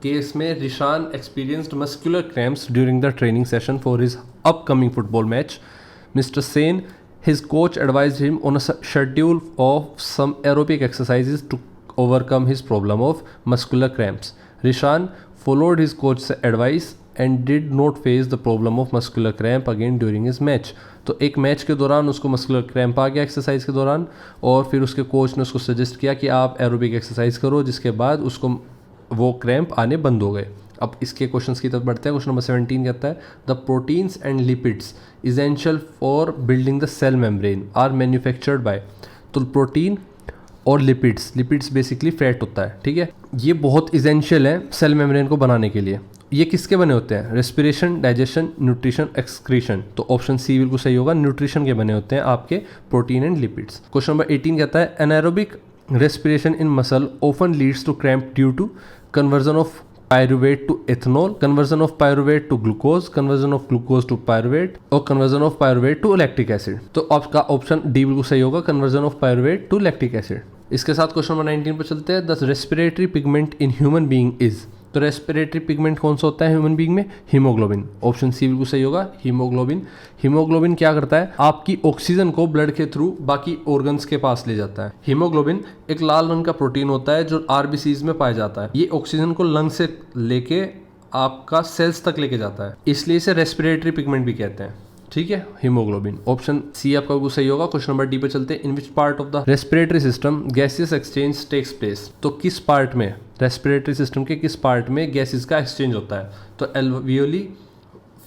केस में Rishan experienced muscular cramps during the training session for his upcoming football match. Mister Sen, his coach advised him on a schedule of some aerobic exercises to overcome his problem of muscular cramps. Rishan followed his coach's advice and did not face the problem of muscular cramp again during his match. तो एक match के दौरान उसको muscular cramp आ गया exercise के दौरान, और फिर उसके कोच ने उसको सजेस्ट किया कि आप एरोबिक एक्सरसाइज करो, जिसके बाद उसको वो क्रैम्प आने बंद हो गए। अब इसके क्वेश्चंस की तरफ बढ़ते हैं। क्वेश्चन नंबर 17 कहता है the proteins and lipids essential for building the cell membrane are manufactured by. तो प्रोटीन और लिपिड्स बेसिकली फैट होता है, ठीक है, ये बहुत इसेंशियल है सेल मेम्ब्रेन को बनाने के लिए। ये किसके बने होते हैं? Respiration, digestion, nutrition, excretion. तो ऑप्शन सी बिल्कुल सही होगा, न्यूट्रिशन के बने होते हैं आपके protein and lipids. Question number 18 कहता है anaerobic respiration in muscle often leads to cramp due to conversion of pyruvate to ethanol, conversion of pyruvate to glucose, conversion of glucose to pyruvate और conversion of pyruvate to lactic acid। तो आपका option D बिल्कुल सही होगा, conversion of pyruvate to lactic acid। इसके साथ question number 19 पर चलते हैं। The respiratory pigment in human being is, तो रेस्पिरेटरी पिगमेंट कौन सा होता है ह्यूमन बीइंग में? हीमोग्लोबिन। ऑप्शन सी बिल्कुल सही होगा, हीमोग्लोबिन। हीमोग्लोबिन क्या करता है? आपकी ऑक्सीजन को ब्लड के थ्रू बाकी ऑर्गन्स के पास ले जाता है। हीमोग्लोबिन एक लाल रंग का प्रोटीन होता है जो आरबीसीज में पाया जाता है। ये ऑक्सीजन को लंग से लेके आपका सेल्स तक लेके जाता है, इसलिए इसे रेस्पिरेटरी पिगमेंट भी कहते हैं। ठीक है, हीमोग्लोबिन। ऑप्शन सी आपका बिल्कुल सही होगा। क्वेश्चन नंबर डी पे चलते हैं। In which part of the respiratory system gases exchange takes place, तो किस पार्ट में, रेस्पिरेटरी सिस्टम के किस पार्ट में गैसेस का एक्सचेंज होता है? तो एल्वियोली,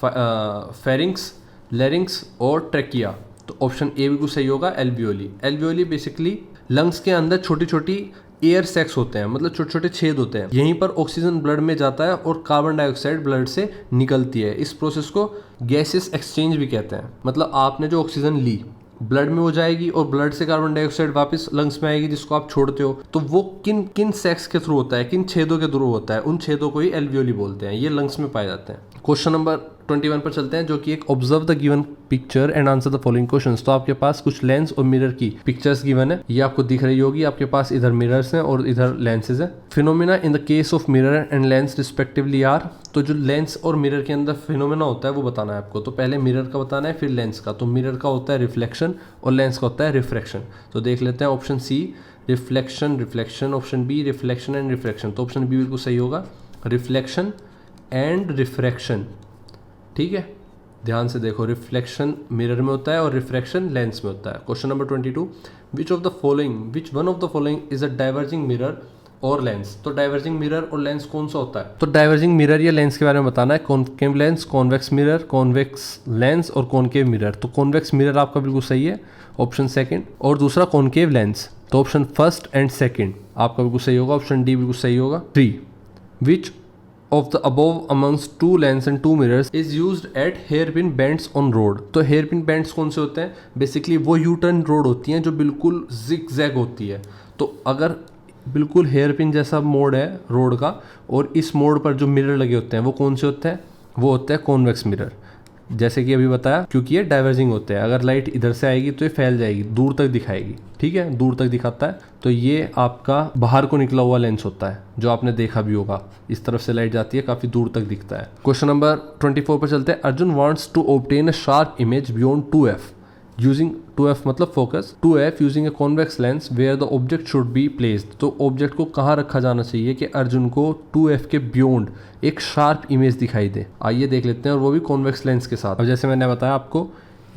फेरिंक्स, लेरिंक्स और ट्रेकिया। तो ऑप्शन ए बिल्कुल सही होगा, एल्वियोली। एल्वियोली बेसिकली लंग्स के अंदर छोटी छोटी एयर सैक्स होते हैं, मतलब छोटे छोटे छेद होते हैं। यहीं पर ऑक्सीजन ब्लड में जाता है और कार्बन डाइऑक्साइड ब्लड से निकलती है। इस प्रोसेस को गैसेस एक्सचेंज भी कहते हैं। मतलब आपने जो ऑक्सीजन ली ब्लड में हो जाएगी और ब्लड से कार्बन डाइऑक्साइड वापस लंग्स में आएगी जिसको आप छोड़ते हो, तो वो किन किन सैक्स के थ्रू होता है, किन छेदों के थ्रू होता है, उन छेदों को ही एल्वियोली बोलते हैं। ये लंग्स में पाए जाते हैं। क्वेश्चन नंबर 21 पर चलते हैं, जो कि एक observe the given picture and answer the following questions. तो आपके पास कुछ लेंस और मिरर की पिक्चर्स गिवन है, ये आपको दिख रही होगी। आपके पास इधर मिरर्स हैं और इधर लेंसेज हैं। Phenomena in the case of mirror and lens respectively are, तो जो लेंस और मिरर के अंदर फिनोमिना होता है वो बताना है आपको। तो पहले मिरर का बताना है, फिर लेंस का। तो मिरर का होता है रिफ्लेक्शन और लेंस का होता है रिफ्रैक्शन। तो देख लेते हैं option C reflection, reflection, option B reflection and refraction. तो ऑप्शन बी बिल्कुल सही होगा, रिफ्लेक्शन एंड रिफ्रैक्शन। ठीक है, ध्यान से देखो, रिफ्लेक्शन मिरर में होता है और रिफ्रैक्शन लेंस में होता है। Question number 22, which one of the following is a diverging mirror और लेंस। तो डाइवर्जिंग मिरर और लेंस कौन सा होता है? तो डाइवर्जिंग मिरर या लेंस के बारे में बताना है। Concave lens, convex mirror, convex lens और कॉनकेव मिरर। तो कॉन्वेक्स मिरर आपका बिल्कुल सही है, ऑप्शन सेकंड। और दूसरा कॉनकेव लेंस, तो ऑप्शन फर्स्ट एंड सेकंड आपका बिल्कुल सही होगा, ऑप्शन डी बिल्कुल सही होगा। 3, विच of the above amongst two lens and two mirrors is used at hairpin bends on road। तो hairpin bends कौन से होते हैं? बेसिकली वो यू टर्न रोड होती हैं जो बिल्कुल जिग जैग होती है। तो अगर बिल्कुल हेयरपिन जैसा मोड है रोड का और इस मोड पर जो मिरर लगे होते हैं वो कौन से होते हैं? वो होते हैं कॉन्वेक्स मिरर, जैसे कि अभी बताया, क्योंकि ये डाइवर्जिंग होते हैं। अगर लाइट इधर से आएगी तो ये फैल जाएगी, दूर तक दिखाएगी। ठीक है, दूर तक दिखाता है। तो ये आपका बाहर को निकला हुआ लेंस होता है, जो आपने देखा भी होगा। इस तरफ से लाइट जाती है, काफी दूर तक दिखता है। क्वेश्चन नंबर 24 पर चलते हैं। Arjun wants to obtain a sharp image beyond 2f using 2f मतलब focus 2f using a convex lens where the object should be placed. तो ऑब्जेक्ट को कहाँ रखा जाना चाहिए कि अर्जुन को 2f के बियॉन्ड एक शार्प इमेज दिखाई दे? आइए देख लेते हैं, और वो भी कॉन्वेक्स लेंस के साथ। अब जैसे मैंने बताया आपको,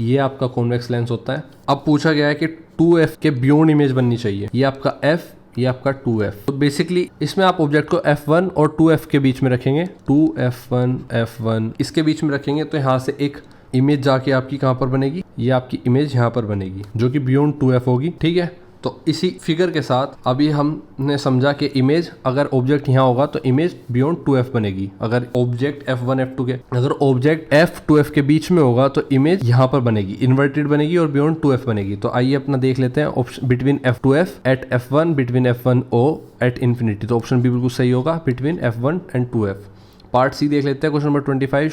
ये आपका कॉन्वेक्स लेंस होता है। अब पूछा गया है कि 2f के बियॉन्ड इमेज बननी चाहिए। ये आपका f, ये आपका 2f। तो बेसिकली इसमें आप ऑब्जेक्ट को f1 और 2f के बीच में रखेंगे। 2f1 f1 इसके बीच में रखेंगे तो यहाँ से एक इमेज जाके आपकी कहाँ पर बनेगी? ये आपकी इमेज यहाँ पर बनेगी, जो कि बियॉन्ड 2f होगी। ठीक है, तो इसी फिगर के साथ अभी हमने समझा कि इमेज अगर ऑब्जेक्ट यहाँ होगा तो इमेज बियॉन्ड 2f बनेगी। अगर ऑब्जेक्ट f1 f2 के, अगर ऑब्जेक्ट f 2f के बीच में होगा तो इमेज यहाँ पर बनेगी, इन्वर्टेड बनेगी और बियॉन्ड 2f बनेगी। तो आइए अपना देख लेते हैं option between f2f at f1 between f1 o at infinity. तो ऑप्शन बी बिल्कुल सही होगा, between f1 and 2f। Part सी देख लेते हैं। Question number 25,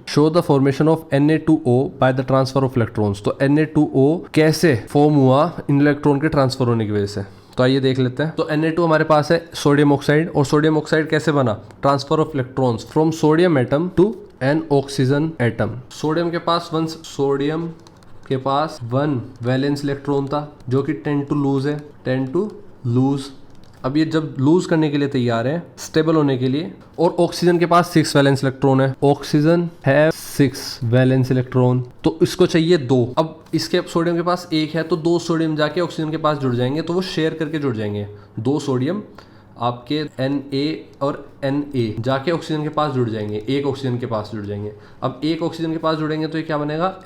show the formation of Na2O by the transfer of electrons. तो Na2O कैसे फॉर्म हुआ इन इलेक्ट्रॉन के ट्रांसफर होने की वजह से? तो आइए देख लेते हैं। तो Na2 हमारे पास है सोडियम ऑक्साइड, और सोडियम ऑक्साइड कैसे बना? Transfer of electrons from sodium atom to an oxygen atom. Sodium के पास 1 वैलेंस इलेक्ट्रॉन था जो कि 10 टू लूज। अब ये जब लूज करने के लिए तैयार है, स्टेबल होने के लिए, और ऑक्सीजन के पास 6 वैलेंस इलेक्ट्रॉन है। ऑक्सीजन है 6 वैलेंस इलेक्ट्रॉन, तो इसको चाहिए 2। अब इसके सोडियम के पास 1 है, तो 2 सोडियम जाके ऑक्सीजन के पास जुड़ जाएंगे, तो वो शेयर करके जुड़ जाएंगे। 2 सोडियम आपके Na और Na जाके ऑक्सीजन के पास जुड़ जाएंगे, 1 ऑक्सीजन के पास जुड़ जाएंगे। अब 1 ऑक्सीजन के पास जुड़ेंगे तो ये क्या बनेगा?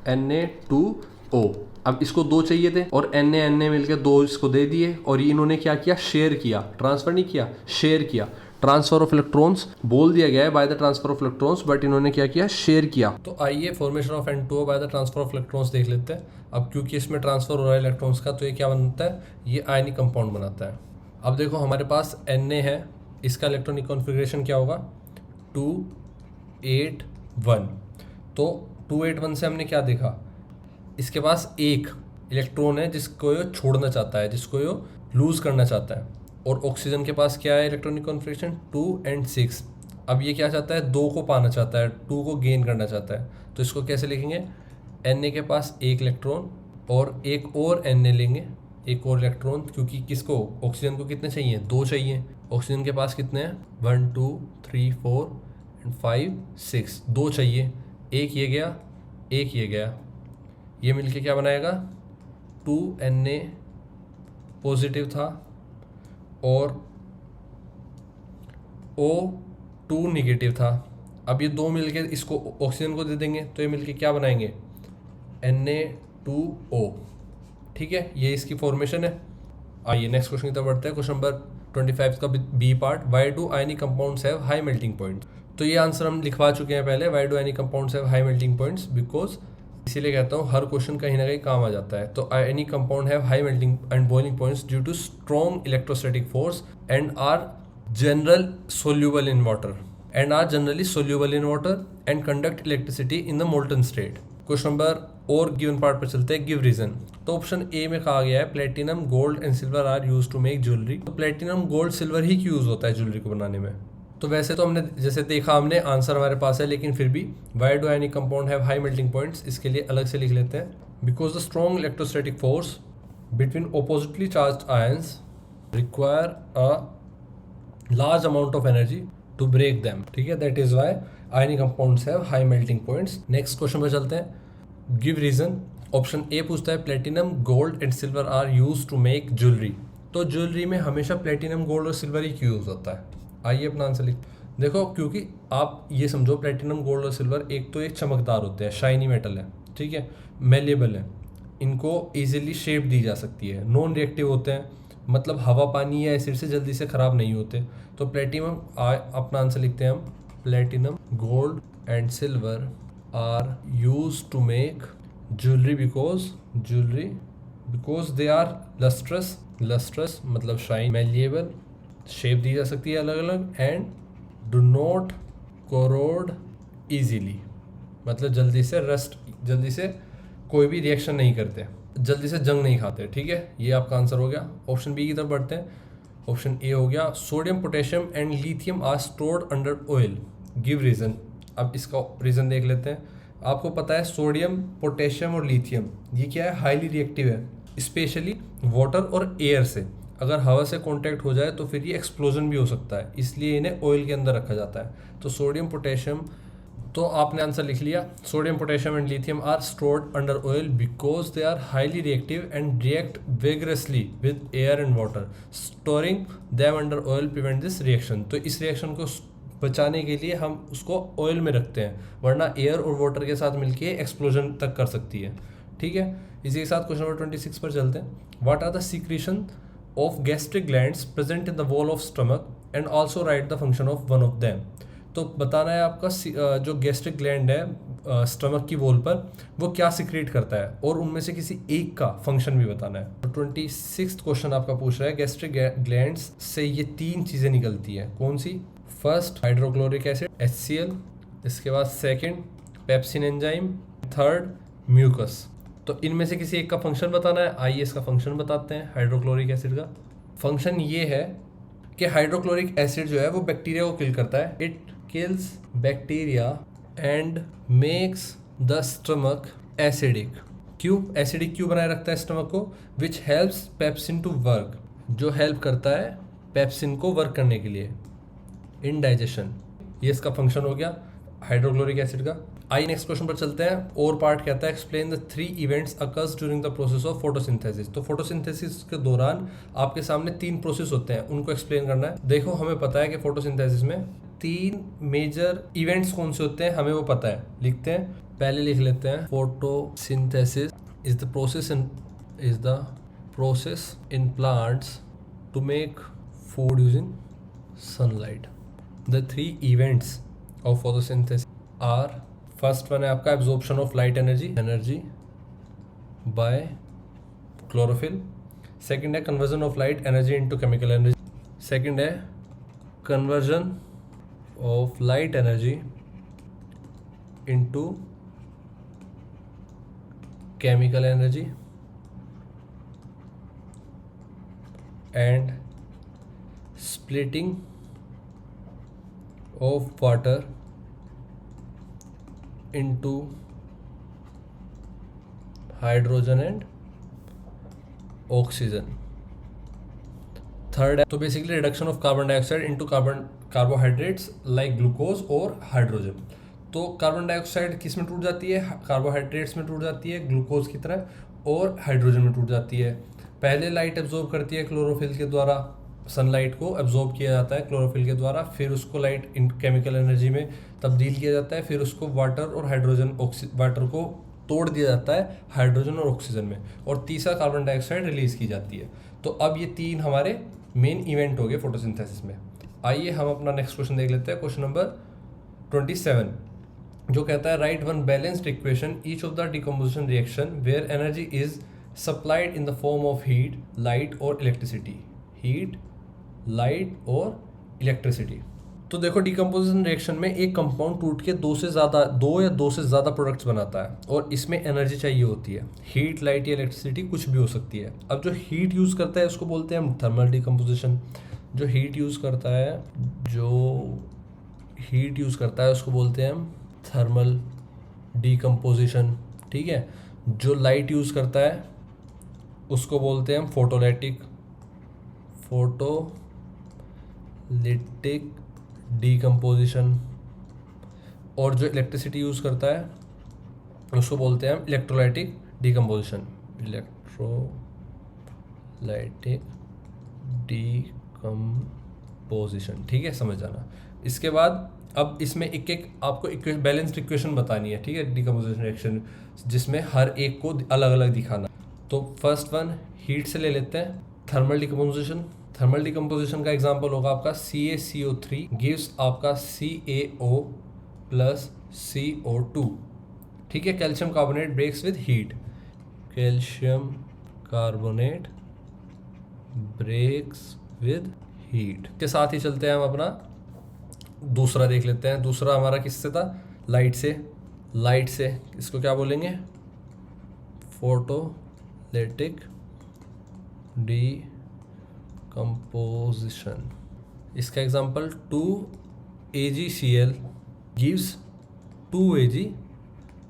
Na2O। अब इसको 2 चाहिए थे और Na मिलकर 2 इसको दे दिए, और ये इन्होंने क्या किया? शेयर किया, ट्रांसफर नहीं किया, शेयर किया। ट्रांसफर ऑफ इलेक्ट्रॉन्स बोल दिया गया है by the transfer of electrons, but इन्होंने क्या किया? शेयर किया। तो आइए formation of N2O by the transfer of electrons देख लेते हैं। अब क्योंकि इसमें ट्रांसफर हो रहा है इलेक्ट्रॉन्स का, तो ये क्या बनता है? ये आयनिक कंपाउंड बनाता है। अब देखो हमारे पास Na है, इसका इलेक्ट्रॉनिक कॉन्फ़िगरेशन क्या होगा? 281। तो 281 से हमने क्या देखा? इसके पास 1 इलेक्ट्रॉन है जिसको ये छोड़ना चाहता है, जिसको ये लूज़ करना चाहता है। और ऑक्सीजन के पास क्या है इलेक्ट्रॉनिक कॉन्फ़िगरेशन 2 और 6। अब ये क्या चाहता है, 2 को पाना चाहता है, 2 को गेन करना चाहता है। तो इसको कैसे लिखेंगे, Na के पास एक इलेक्ट्रॉन और एक और Na लेंगे, एक और इलेक्ट्रॉन, क्योंकि किसको, ऑक्सीजन को कितने चाहिए, 2 चाहिए। ऑक्सीजन के पास कितने हैं, 1 2 3 4 एंड 5 6, 2 चाहिए। एक ये गया, एक ये गया, ये मिलके क्या बनाएगा, 2Na पॉजिटिव था और O2 निगेटिव था। अब ये दो मिलके इसको ऑक्सीजन को दे देंगे तो ये मिलके क्या बनाएंगे, Na2O। ठीक है, ये इसकी फॉर्मेशन है। आइए नेक्स्ट क्वेश्चन की तरफ बढ़ते हैं। क्वेश्चन नंबर 25 का B part, why do ionic compounds have high melting point. तो ये आंसर हम लिखवा चुके हैं पहले, why do ionic compounds have high melting points, because इसीलिए कहता हूँ हर क्वेश्चन कहीं ना कहीं काम आ जाता है। तो ionic compound have high melting and boiling points due to strong electrostatic force and are general soluble in water and are generally soluble in water and conduct electricity in the molten state। Question number और given part पर चलते हैं, give reason. तो option A में कहा गया है platinum gold and silver are use to make jewellery. तो प्लेटिनम गोल्ड सिल्वर ही क्यों यूज होता है ज्वेलरी को बनाने में। तो वैसे तो हमने जैसे देखा, हमने आंसर हमारे पास है, लेकिन फिर भी Y do ionic compound have high melting points, इसके लिए अलग से लिख लेते हैं। Because the strong electrostatic force between oppositely charged ions require a large amount of energy to break them। ठीक है, that is why ionic compounds have high melting points। next question पर चलते हैं, give reason। ऑप्शन ए पूछता है platinum gold and silver are use to make jewellery. तो jewellery में हमेशा प्लेटिनम गोल्ड और सिल्वर ही क्यों यूज होता है। आइए अपना आंसर लिख, देखो क्योंकि आप ये समझो प्लेटिनम गोल्ड और सिल्वर एक तो एक चमकदार होते हैं, शाइनी मेटल है, ठीक है, मेलेबल है, इनको ईजिली शेप दी जा सकती है, नॉन रिएक्टिव होते हैं, मतलब हवा पानी या एसिड से जल्दी से ख़राब नहीं होते। तो प्लेटिनम, अपना आंसर लिखते हैं हम, platinum gold and silver are use to make jewellery because they are lustrous मतलब शाइन, मेलिएबल शेप दी जा सकती है अलग अलग, and do not corrode easily मतलब जल्दी से कोई भी रिएक्शन नहीं करते, जल्दी से जंग नहीं खाते। ठीक है, ये आपका आंसर हो गया। ऑप्शन बी की तरफ बढ़ते हैं। ऑप्शन ए हो गया sodium potassium and lithium are stored under oil, give reason. अब इसका रीजन देख लेते हैं। आपको पता है सोडियम, पोटेशियम और लिथियम ये क्या है, हाईली रिएक्टिव है, स्पेशली वाटर और एयर से। अगर हवा से कांटेक्ट हो जाए तो फिर ये एक्सप्लोजन भी हो सकता है, इसलिए इन्हें ऑयल के अंदर रखा जाता है। तो सोडियम पोटेशियम, तो आपने आंसर लिख लिया, sodium potassium and lithium are stored under oil because they are highly reactive and react vigorously with air and water, storing them under oil prevent this reaction. तो इस रिएक्शन को बचाने के लिए हम उसको ऑयल में रखते हैं, वरना एयर और वाटर के साथ मिलके एक्सप्लोजन तक कर सकती है। ठीक है, इसी के साथ क्वेश्चन नंबर 26 पर चलते हैं। What are the secretion of gastric glands present in the wall of stomach and also write the function of one of them. तो बताना है आपका जो गैस्ट्रिक ग्लैंड है स्टमक की वॉल पर, वो क्या सिक्रेट करता है और उनमें से किसी एक का फंक्शन भी बताना है। तो 26 क्वेश्चन आपका पूछ रहा है गैस्ट्रिक ग्लैंड्स से ये 3 चीज़ें निकलती हैं, कौन सी। फर्स्ट हाइड्रोक्लोरिक एसिड HCl, इसके बाद second pepsin enzyme, third mucus. तो इनमें से किसी एक का फंक्शन बताना है। आइए इसका फंक्शन बताते हैं। हाइड्रोक्लोरिक एसिड का फंक्शन ये है कि हाइड्रोक्लोरिक एसिड जो है वो बैक्टीरिया को किल करता है, it kills bacteria and makes the stomach acidic। क्यों एसिडिक क्यों बनाए रखता है स्टमक को, which helps pepsin to work, जो हेल्प करता है पेप्सिन को वर्क करने के लिए इन डाइजेशन। ये इसका फंक्शन हो गया हाइड्रोक्लोरिक एसिड का। आइए नेक्स्ट क्वेश्चन पर चलते हैं। और पार्ट कहता है explain the 3 events occurs during the process of photosynthesis. तो फोटोसिंथेसिस के दौरान आपके सामने 3 प्रोसेस होते हैं, उनको एक्सप्लेन करना है। देखो हमें पता है कि फोटोसिंथेसिस में 3 मेजर इवेंट्स कौन से होते हैं, हमें वो पता है। लिखते हैं, पहले लिख लेते हैं, photosynthesis is the process in plants to make food using sunlight. The 3 events of photosynthesis are, first one है आपका absorption of light energy by chlorophyll. Second है conversion of light energy into chemical energy. Second है conversion of light energy into chemical energy. and splitting of water into hydrogen and oxygen. Third है तो basically reduction of carbon dioxide into carbohydrates like glucose और hydrogen. तो carbon dioxide किस में टूट जाती है? कार्बोहाइड्रेट्स में टूट जाती है ग्लूकोज की तरह, और हाइड्रोजन में टूट जाती है. पहले लाइट एब्जॉर्ब करती है क्लोरोफिल के द्वारा, सनलाइट को एब्जॉर्ब किया जाता है क्लोरोफिल के द्वारा, फिर उसको लाइट इन केमिकल एनर्जी में तब्दील किया जाता है, फिर उसको वाटर और हाइड्रोजन वाटर को तोड़ दिया जाता है हाइड्रोजन और ऑक्सीजन में, और तीसरा कार्बन डाइऑक्साइड रिलीज की जाती है. तो अब ये तीन हमारे मेन इवेंट हो गए फोटोसिंथेसिस में. आइए हम अपना नेक्स्ट क्वेश्चन देख लेते हैं. क्वेश्चन नंबर 27 जो कहता है write one balanced equation each of the decomposition reaction where energy is supplied in the form of heat, light और इलेक्ट्रिसिटी. हीट, लाइट और इलेक्ट्रिसिटी. तो देखो डिकम्पोजिशन रिएक्शन में एक कंपाउंड टूट के दो या दो से ज़्यादा प्रोडक्ट्स बनाता है, और इसमें एनर्जी चाहिए होती है. हीट, लाइट या इलेक्ट्रिसिटी कुछ भी हो सकती है. अब जो हीट यूज़ करता है उसको बोलते हैं हम थर्मल डिकम्पोजिशन. जो हीट यूज़ करता है उसको बोलते हैं हम थर्मल डिकम्पोजिशन. ठीक है. जो लाइट यूज़ करता है उसको बोलते हैं हम फोटोलिटिक डिकम्पोजिशन. और जो इलेक्ट्रिसिटी यूज़ करता है उसको बोलते हैं हम इलेक्ट्रोलाइटिक डिकम्पोजिशन. Electrolytic decomposition. ठीक है, समझ जाना. इसके बाद अब इसमें एक आपको बैलेंस्ड इक्वेशन बतानी है. ठीक है, डिकम्पोजिशन रिएक्शन जिसमें हर एक को अलग अलग दिखाना. तो फर्स्ट वन हीट से ले लेते हैं. Thermal decomposition. थर्मल डिकम्पोजिशन का एग्जांपल होगा आपका CaCO3 गिव्स आपका CaO प्लस CO2. ठीक है. Calcium carbonate breaks with heat. Calcium carbonate breaks with heat के साथ ही चलते हैं हम अपना दूसरा देख लेते हैं. दूसरा हमारा किससे था? लाइट से. इसको क्या बोलेंगे? Photolytic decomposition. इसका example 2AgCl gives 2Ag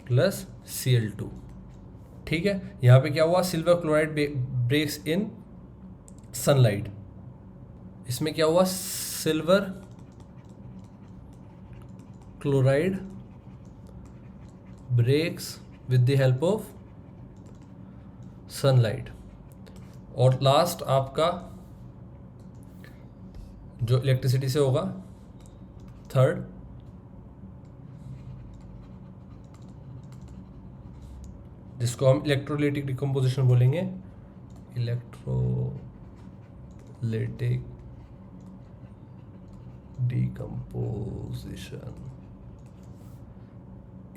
plus Cl2. ठीक है. यहाँ पे क्या हुआ? Silver chloride breaks in sunlight. इसमें क्या हुआ? Silver chloride breaks with the help of sunlight. और लास्ट आपका जो इलेक्ट्रिसिटी से होगा थर्ड, जिसको हम इलेक्ट्रोलाइटिक डिकम्पोजिशन बोलेंगे. Electrolytic decomposition.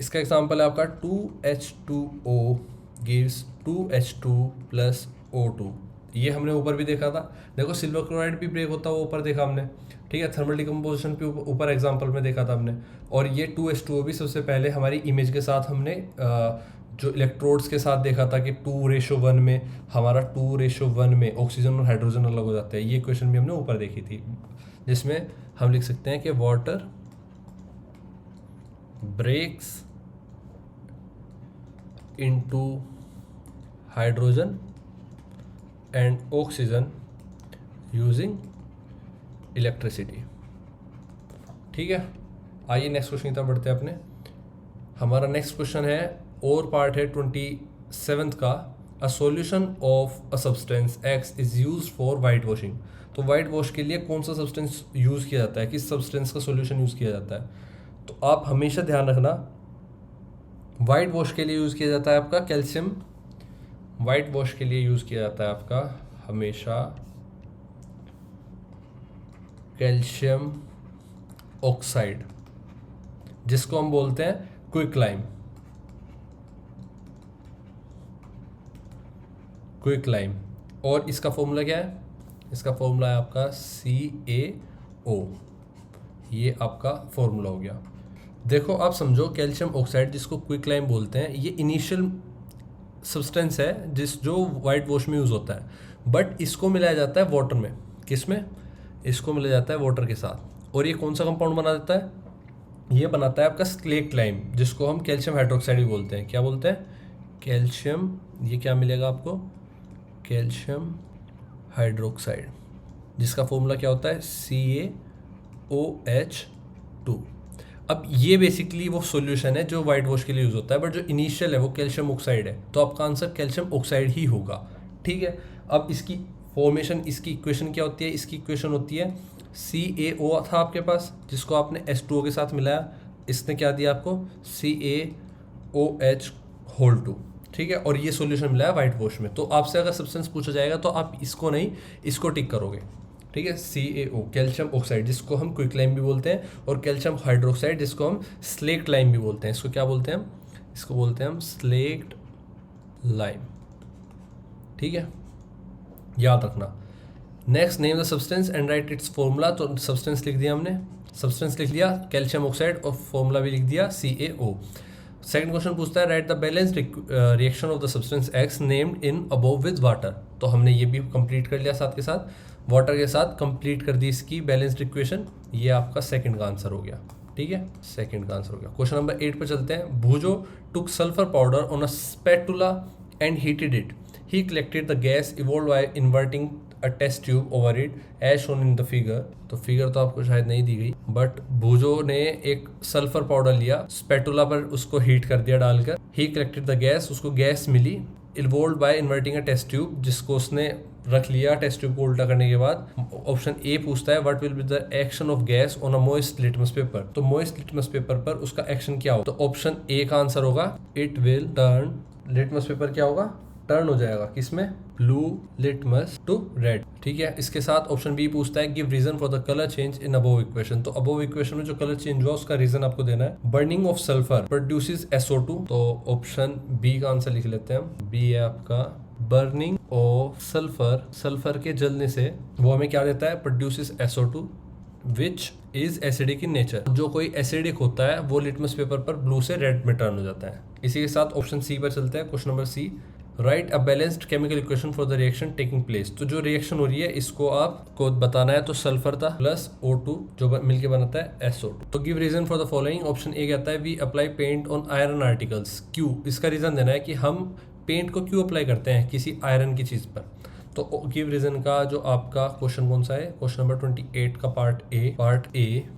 इसका एग्जांपल है आपका 2H2O gives 2H2 plus O2. ये हमने ऊपर भी देखा था. देखो सिल्वर क्लोराइड भी ब्रेक होता है, वो ऊपर देखा हमने. ठीक है. थर्मल डिकम्पोजिशन पे ऊपर एग्जांपल में देखा था हमने. और ये 2H2O भी सबसे पहले हमारी इमेज के साथ हमने जो इलेक्ट्रोड्स के साथ देखा था कि 2:1 में हमारा 2:1 में ऑक्सीजन और हाइड्रोजन अलग हो जाते हैं. ये क्वेश्चन भी हमने ऊपर देखी थी, जिसमें हम लिख सकते हैं कि water breaks into hydrogen and oxygen using electricity. ठीक है. आइए नेक्स्ट क्वेश्चन की तरफ बढ़ते हैं अपने. हमारा नेक्स्ट क्वेश्चन है और पार्ट है 27 का. A solution of a substance X is used for white washing. तो वाइट वॉश के लिए कौन सा सब्सटेंस यूज़ किया जाता है? किस सब्सटेंस का सॉल्यूशन यूज़ किया जाता है? तो आप हमेशा ध्यान रखना, वाइट वॉश के लिए यूज़ किया जाता है आपका कैल्शियम. वाइट वॉश के लिए यूज़ किया जाता है आपका हमेशा कैल्शियम ऑक्साइड, जिसको हम बोलते हैं क्विकलाइम. और इसका फॉर्मूला क्या है? इसका फॉर्मूला है आपका CaO. ये आपका फॉर्मूला हो गया. देखो आप समझो, कैल्शियम ऑक्साइड जिसको क्विकलाइम बोलते हैं, ये इनिशियल सब्सटेंस है जो वाइट वॉश में यूज़ होता है. बट इसको मिलाया जाता है वाटर में। किस में? इसको मिलाया जाता है वाटर के साथ। और ये कौन सा कंपाउंड बना देता है? ये बनाता है आपका स्लेक्ट लाइम, जिसको हम कैल्शियम हाइड्रोक्साइड भी बोलते हैं। क्या बोलते हैं? कैल्शियम। ये क्या मिलेगा आपको? कैल्शियम हाइड्रोक्साइड, जिसका फॉर्मूला क्या होता है? CaOH2। अब ये बेसिकली वो सॉल्यूशन है जो वाइट वॉश के लिए यूज़ होता है, बट जो इनिशियल है वो कैल्शियम ऑक्साइड है, तो आपका आंसर कैल्शियम ऑक्साइड ही होगा। ठीक है, अब इसकी फॉर्मेशन, इसकी इक्वेशन क्या होती है? इसकी इक्वेशन होती है CaO था आपके पास, जिसको आपने H2O के साथ मिलाया, इसने क्या दिया आपको? CaOH2। ठीक है, और ये सॉल्यूशन मिला है वाइट वॉश में। तो आपसे अगर सब्सटेंस पूछा जाएगा तो आप इसको नहीं, इसको टिक करोगे। ठीक है, CaO कैल्शियम ऑक्साइड, जिसको हम क्विक लाइम भी बोलते हैं, और कैल्शियम हाइड्रोक्साइड, जिसको हम स्लेक्ट लाइम भी बोलते हैं। इसको क्या बोलते हैं हम? इसको बोलते हैं हम स्लेक्ट लाइम। ठीक है, याद रखना। Next, name the substance and right it's formula. तो सब्सटेंस लिख दिया हमने, सब्सटेंस लिख लिया कैल्शियम ऑक्साइड, और फॉर्मूला भी लिख दिया CaO। सेकंड क्वेश्चन पूछता है right the balance reaction of the substance X named in above with water. तो हमने ये भी कंप्लीट कर लिया, साथ के साथ वाटर के साथ कंप्लीट कर दी इसकी बैलेंस्ड इक्वेशन। ये आपका सेकंड का आंसर हो गया। ठीक है, सेकंड का आंसर हो गया। क्वेश्चन नंबर 8 पे चलते हैं। Boojho took sulphur powder on a spatula and heated it. He collected the gas evolve by inverting a test tube over it as shown in the figure. तो फिगर तो आपको शायद नहीं दी गई, बट भूजो ने एक सल्फर पाउडर लिया, स्पैटुला पर उसको हीट कर दिया डालकर। ही कलेक्टेड द गैस, उसको गैस मिली, involve by inverting a test tube, जिसको उसने रख लिया टेस्ट ट्यूब को उल्टा करने के बाद। ऑप्शन ए पूछता है what will be the action of gas on a moist litmus paper. तो मॉइस्ट लिटमस पेपर पर उसका एक्शन क्या हो? तो ऑप्शन ए का आंसर होगा it will turn. Litmus paper क्या होगा? टर्न हो जाएगा किसमें? Blue litmus to red. ठीक है, इसके साथ ऑप्शन बी पूछता है give reason for the colour change in above equation. तो अबोव इक्वेशन में जो कलर चेंज हुआ उसका रीजन आपको देना है। Burning of sulphur produces SO2। तो ऑप्शन बी का आंसर लिख लेते हैं हम। बी है आपका बर्निंग ऑफ सल्फर, सल्फर के जलने से वो हमें क्या देता है? Produces SO2 which is acidic in nature. जो कोई एसिडिक होता है वो लिटमस पेपर पर ब्लू से रेड में टर्न हो जाता है। इसी के साथ ऑप्शन सी पर चलते हैं। Question number C, right a balanced chemical equation for the reaction taking place. तो जो रिएक्शन हो रही है इसको आपको बताना है। तो सल्फर था प्लस O2 जो मिलके बनाता है SO2। तो give reason for the following. Option A कहता है we apply paint on iron articles. क्यों? इसका रीजन देना है कि हम पेंट को क्यों अप्लाई करते हैं किसी आयरन की चीज़ पर। तो गिव रीजन का जो आपका क्वेश्चन कौन सा है? क्वेश्चन नंबर 28 का पार्ट ए।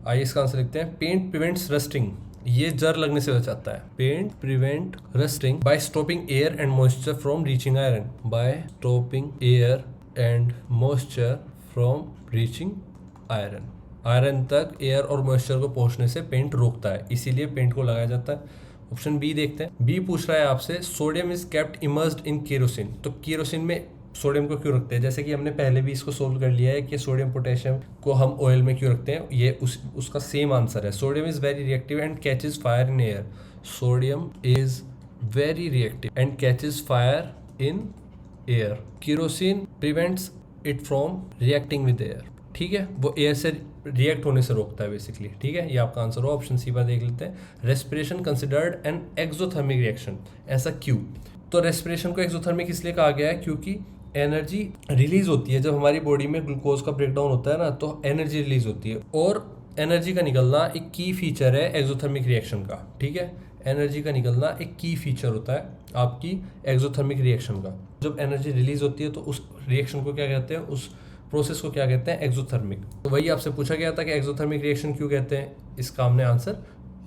आइए इसका आंसर लिखते हैं। पेंट प्रिवेंट्स रस्टिंग, ये जर लगने से बचाता है। Paint prevent rusting by stopping air and moisture from reaching iron. By stopping air and moisture from reaching iron. Iron तक एयर और मॉइस्चर को पहुंचने से पेंट रोकता है, इसीलिए पेंट को लगाया जाता है। ऑप्शन बी देखते हैं। बी पूछ रहा है आपसे sodium is kept immersed in kerosene. तो केरोसिन में सोडियम को क्यों रखते हैं? जैसे कि हमने पहले भी इसको सोल्व कर लिया है कि सोडियम पोटेशियम को हम ऑयल में क्यों रखते हैं, ये उसका सेम आंसर है। Sodium is very reactive and catches fire in air. Sodium is very reactive and catches fire in air. Kerosene prevents it from reacting with air. ठीक है, वो एयर से रिएक्ट होने से रोकता है बेसिकली। ठीक है, ये आपका आंसर हो। ऑप्शन सी पर देख लेते हैं। Respiration considered an exothermic reaction. ऐसा क्यों? तो रेस्पिरेशन को एक्सोथर्मिक इसलिए कहा गया है क्योंकि एनर्जी रिलीज होती है जब हमारी बॉडी में ग्लूकोज का ब्रेकडाउन होता है ना, तो एनर्जी रिलीज होती है, और एनर्जी का निकलना एक की फीचर है एक्सोथर्मिक रिएक्शन का। ठीक है, एनर्जी का निकलना एक की फीचर होता है आपकी एक्सोथर्मिक रिएक्शन का। जब एनर्जी रिलीज होती है तो उस रिएक्शन को क्या कहते हैं? उस प्रोसेस को क्या कहते हैं? एक्सोथर्मिक। तो वही आपसे पूछा गया था कि एक्सोथर्मिक रिएक्शन क्यों कहते हैं, इसका हमने आंसर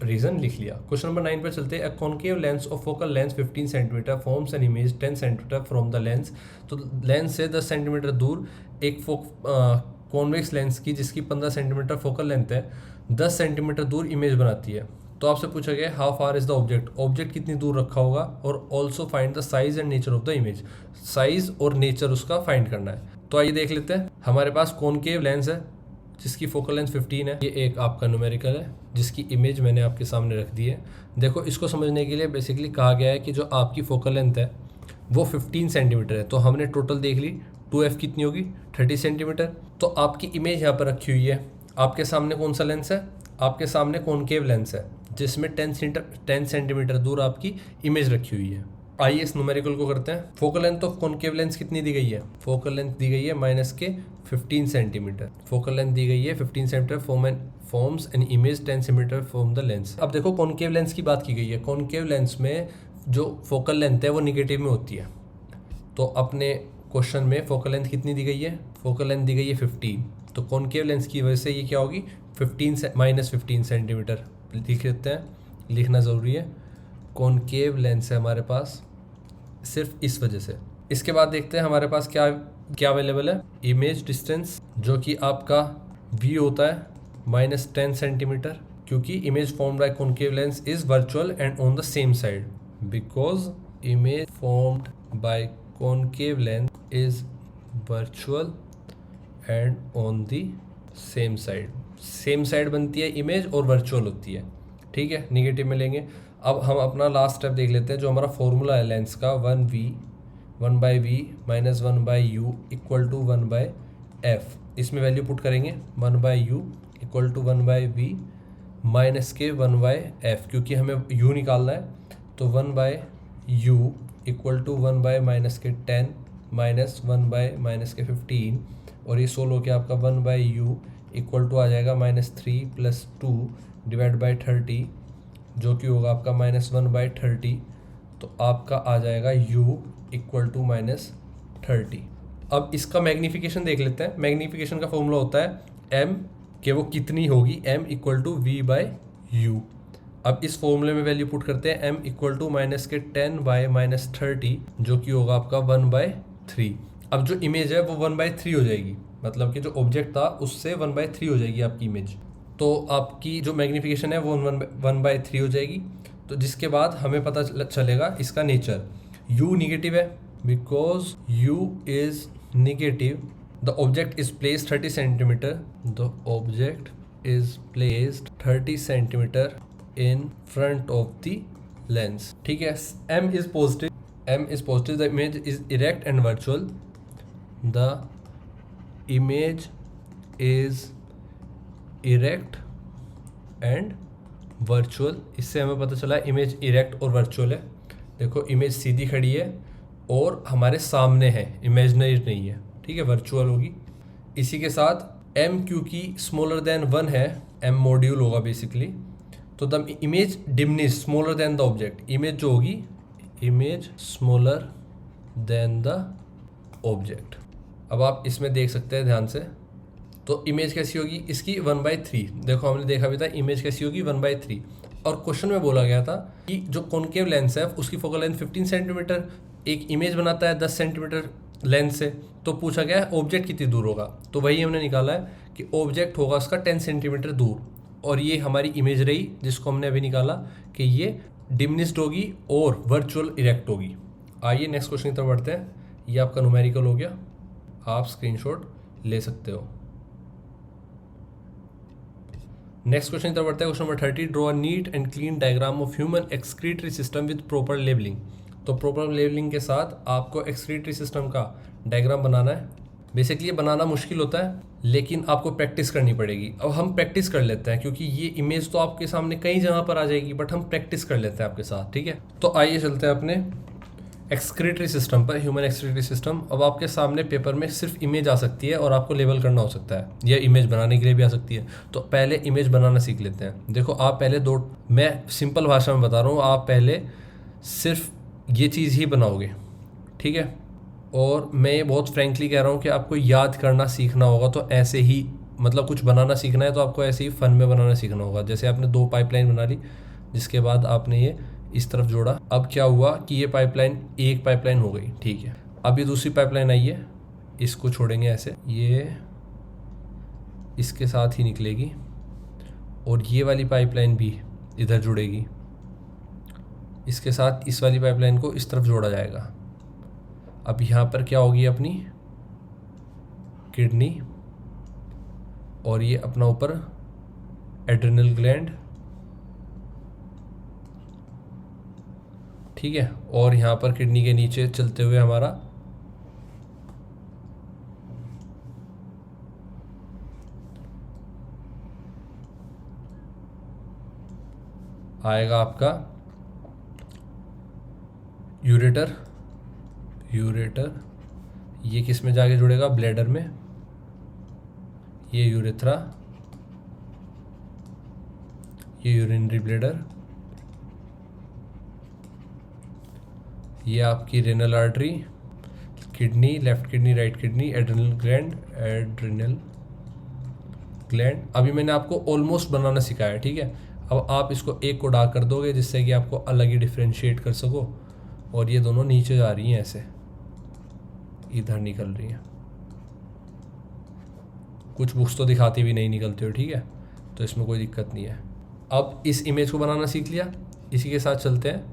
रीजन लिख लिया। क्वेश्चन नंबर 9 पर चलते हैं। A concave lens of focal length 15 centimetre forms an image 10 centimetre from the lens. तो लेंस से 10 सेंटीमीटर दूर एक कॉन्वेक्स लेंस की जिसकी 15 सेंटीमीटर फोकल लेंथ है 10 सेंटीमीटर दूर इमेज बनाती है। तो आपसे पूछा गया how far is the object. Object कितनी दूर रखा होगा, और also find the size and nature of the image. Size और नेचर उसका फाइंड करना है। तो आइए देख लेते हैं। हमारे पास कॉन्केव लेंस है जिसकी फोकल लेंथ 15 है। ये एक आपका न्यूमेरिकल है जिसकी इमेज मैंने आपके सामने रख दी है। देखो, इसको समझने के लिए बेसिकली कहा गया है कि जो आपकी फोकल लेंथ है वो 15 सेंटीमीटर है। तो हमने टोटल देख ली 2f कितनी होगी 30 सेंटीमीटर। तो आपकी इमेज यहाँ पर रखी हुई है। आपके सामने कौन सा लेंस है? आपके सामने कॉन्केव लेंस है जिसमें 10 सेंटीमीटर दूर आपकी इमेज रखी हुई है। आइए इस न्यूमेरिकल को करते हैं। Focal length of concave lens कितनी दी गई है? फोकल लेंथ दी गई है -15 सेंटीमीटर। फोकल लेंथ दी गई है 15 centimetre forms an image 10 centimetre from the lens. अब देखो कॉनकेव लेंस की बात की गई है। कॉनकेव लेंस में जो फोकल लेंथ है वो निगेटिव में होती है। तो अपने क्वेश्चन में फोकल लेंथ कितनी दी गई है? फोकल लेंथ दी गई है 15। तो कॉनकेव लेंस की वजह से ये क्या होगी? -15 सेंटीमीटर लिख लेते हैं, लिखना ज़रूरी है। कॉनकेव लेंस है हमारे पास सिर्फ इस वजह से। इसके बाद देखते हैं हमारे पास क्या क्या अवेलेबल है। इमेज डिस्टेंस जो कि आपका v होता है -10 सेंटीमीटर, क्योंकि image formed by concave lens is virtual and on the same side. Because image formed by concave lens is virtual and on the same side. Same side बनती है image और virtual होती है, ठीक है, निगेटिव में लेंगे। अब हम अपना लास्ट स्टेप देख लेते हैं, जो हमारा फॉर्मूला है लेंस का 1/v minus 1/u equal to 1/f। इसमें वैल्यू पुट करेंगे 1/u equal to 1/v minus के 1/f, क्योंकि हमें u निकालना है। तो 1/u इक्वल टू 1/-10 माइनस 1/-15, और ये सोल्व होकर आपका 1/u इक्वल टू आ जाएगा -3 + 2 डिवाइड बाई 30, जो कि होगा आपका -1/30। तो आपका आ जाएगा u इक्वल टू -30। अब इसका मैग्नीफिकेशन देख लेते हैं। मैग्नीफिकेशन का फॉर्मूला होता है m के वो कितनी होगी, m इक्वल टू v/u। अब इस फॉर्मूले में वैल्यू पुट करते हैं m इक्वल टू -10/-30, जो कि होगा आपका 1/3। अब जो इमेज है वो 1/3 हो जाएगी, मतलब कि जो ऑब्जेक्ट था उससे 1/3 हो जाएगी आपकी इमेज। तो आपकी जो मैग्नीफिकेशन है वो 1/3 हो जाएगी। तो जिसके बाद हमें पता चलेगा इसका नेचर। u निगेटिव है, because u is negative the object is placed 30 centimetre. The object is placed 30 centimetre in front of the lens, ठीक है। m is positive, the image is erect and virtual. The image is erect and virtual. इससे हमें पता चला image erect और virtual है। देखो image सीधी खड़ी है और हमारे सामने है, इमेजनरी नहीं है, ठीक है, वर्चुअल होगी। इसी के साथ m क्योंकि स्मॉलर देन 1 है, m मॉड्यूल होगा बेसिकली। तो the image diminish smaller than the object. Image जो होगी, image smaller than the object. अब आप इसमें देख सकते हैं ध्यान से। तो इमेज कैसी होगी इसकी 1/3। देखो हमने देखा भी था इमेज कैसी होगी 1/3। और क्वेश्चन में बोला गया था कि जो कॉनकेव लेंस है उसकी फोकल लेंथ 15 सेंटीमीटर, एक इमेज बनाता है 10 सेंटीमीटर लेंस से। तो पूछा गया है ऑब्जेक्ट कितनी दूर होगा, तो वही हमने निकाला है कि ऑब्जेक्ट होगा उसका 10 सेंटीमीटर दूर। और ये हमारी इमेज रही जिसको हमने अभी निकाला कि ये डिमिनिश्ड होगी और वर्चुअल इरेक्ट होगी। आइए नेक्स्ट क्वेश्चन की तरफ बढ़ते हैं। ये आपका न्यूमेरिकल हो गया, आप स्क्रीनशॉट ले सकते हो। नेक्स्ट क्वेश्चन की तरफ बढ़ते हैं। Question number 30, draw a neat and clean diagram of human excretory system with proper labelling. तो प्रॉपर लेबलिंग के साथ आपको एक्सक्रीटरी सिस्टम का डायग्राम बनाना है। बेसिकली ये बनाना मुश्किल होता है, लेकिन आपको प्रैक्टिस करनी पड़ेगी। अब हम प्रैक्टिस कर लेते हैं, क्योंकि ये इमेज तो आपके सामने कई जगह पर आ जाएगी, बट हम प्रैक्टिस कर लेते हैं आपके साथ, ठीक है। तो आइए चलते हैं अपने एक्सक्रीटरी सिस्टम पर, ह्यूमन एक्सक्रीटरी सिस्टम। अब आपके सामने पेपर में सिर्फ इमेज आ सकती है और आपको लेबल करना हो सकता है, या इमेज बनाने के लिए भी आ सकती है। तो पहले इमेज बनाना सीख लेते हैं। देखो आप पहले मैं सिंपल भाषा में बता रहा हूँ, आप पहले सिर्फ ये चीज़ ही बनाओगे, ठीक है। और मैं ये बहुत फ्रेंकली कह रहा हूँ कि आपको याद करना सीखना होगा। तो ऐसे ही मतलब कुछ बनाना सीखना है तो आपको ऐसे ही फन में बनाना सीखना होगा। जैसे आपने 2 पाइपलाइन बना ली, जिसके बाद आपने ये इस तरफ जोड़ा। अब क्या हुआ कि ये पाइपलाइन एक पाइपलाइन हो गई, ठीक है। अब ये दूसरी पाइपलाइन आई है, इसको छोड़ेंगे ऐसे, ये इसके साथ ही निकलेगी और ये वाली पाइपलाइन भी इधर जुड़ेगी, इसके साथ इस वाली पाइपलाइन को इस तरफ जोड़ा जाएगा। अब यहाँ पर क्या होगी अपनी किडनी, और ये अपना ऊपर एड्रिनल ग्लैंड, ठीक है। और यहाँ पर किडनी के नीचे चलते हुए हमारा आएगा आपका यूरेटर, यूरेटर ये किस में जाके जुड़ेगा, ब्लैडर में, ये यूरेथ्रा, ये यूरिनरी ब्लैडर, ये आपकी renal artery, kidney, left kidney, right kidney, adrenal gland, adrenal gland. अभी मैंने आपको ऑलमोस्ट बनाना सिखाया है, ठीक है। अब आप इसको एक को डार्क कर दोगे जिससे कि आपको अलग ही डिफ्रेंशिएट कर सको। और ये दोनों नीचे जा रही हैं, ऐसे इधर निकल रही हैं। कुछ बुक्स तो दिखाती भी नहीं निकलती हो, ठीक है, तो इसमें कोई दिक्कत नहीं है। अब इस इमेज को बनाना सीख लिया, इसी के साथ चलते हैं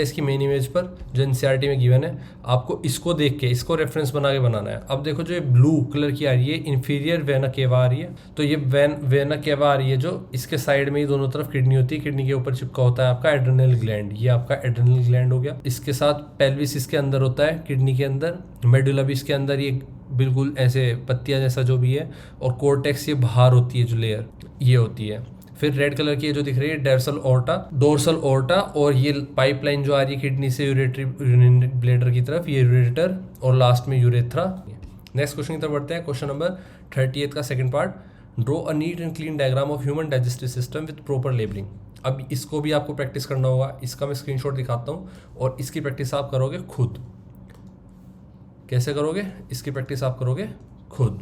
इसकी मेन इमेज पर जो एनसीईआरटी में गिवन है। आपको इसको देख के इसको रेफरेंस बना के बनाना है। अब देखो जो ये ब्लू कलर की आ रही है, इन्फीरियर वेना केवा आ रही है। तो ये वेना केवा आ रही है जो इसके साइड में ही दोनों तरफ किडनी होती है, किडनी के ऊपर चिपका होता है आपका एड्रिनल ग्लैंड, ये आपका एड्रिनल ग्लैंड हो गया। इसके साथ पेल्विस इसके अंदर होता है, किडनी के अंदर, मेडुला भी इसके अंदर, ये बिल्कुल ऐसे पत्तियां जैसा जो भी है, और कोर्टेक्स ये बाहर होती है जो लेयर, ये होती है। फिर रेड कलर की जो दिख रही है डोर्सल ओर्टा, और ये पाइपलाइन जो आ रही है किडनी से यूरेटरी ब्लैडर की तरफ, ये यूरेटर, और लास्ट में यूरेथ्रा। नेक्स्ट क्वेश्चन की तरफ बढ़ते हैं। क्वेश्चन नंबर 38 का second part, draw a neat and clean diagram of human digestive system with proper labelling. अब इसको भी आपको प्रैक्टिस करना होगा। इसका मैं स्क्रीनशॉट दिखाता हूँ और इसकी प्रैक्टिस आप करोगे खुद। कैसे करोगे? इसकी प्रैक्टिस आप करोगे खुद।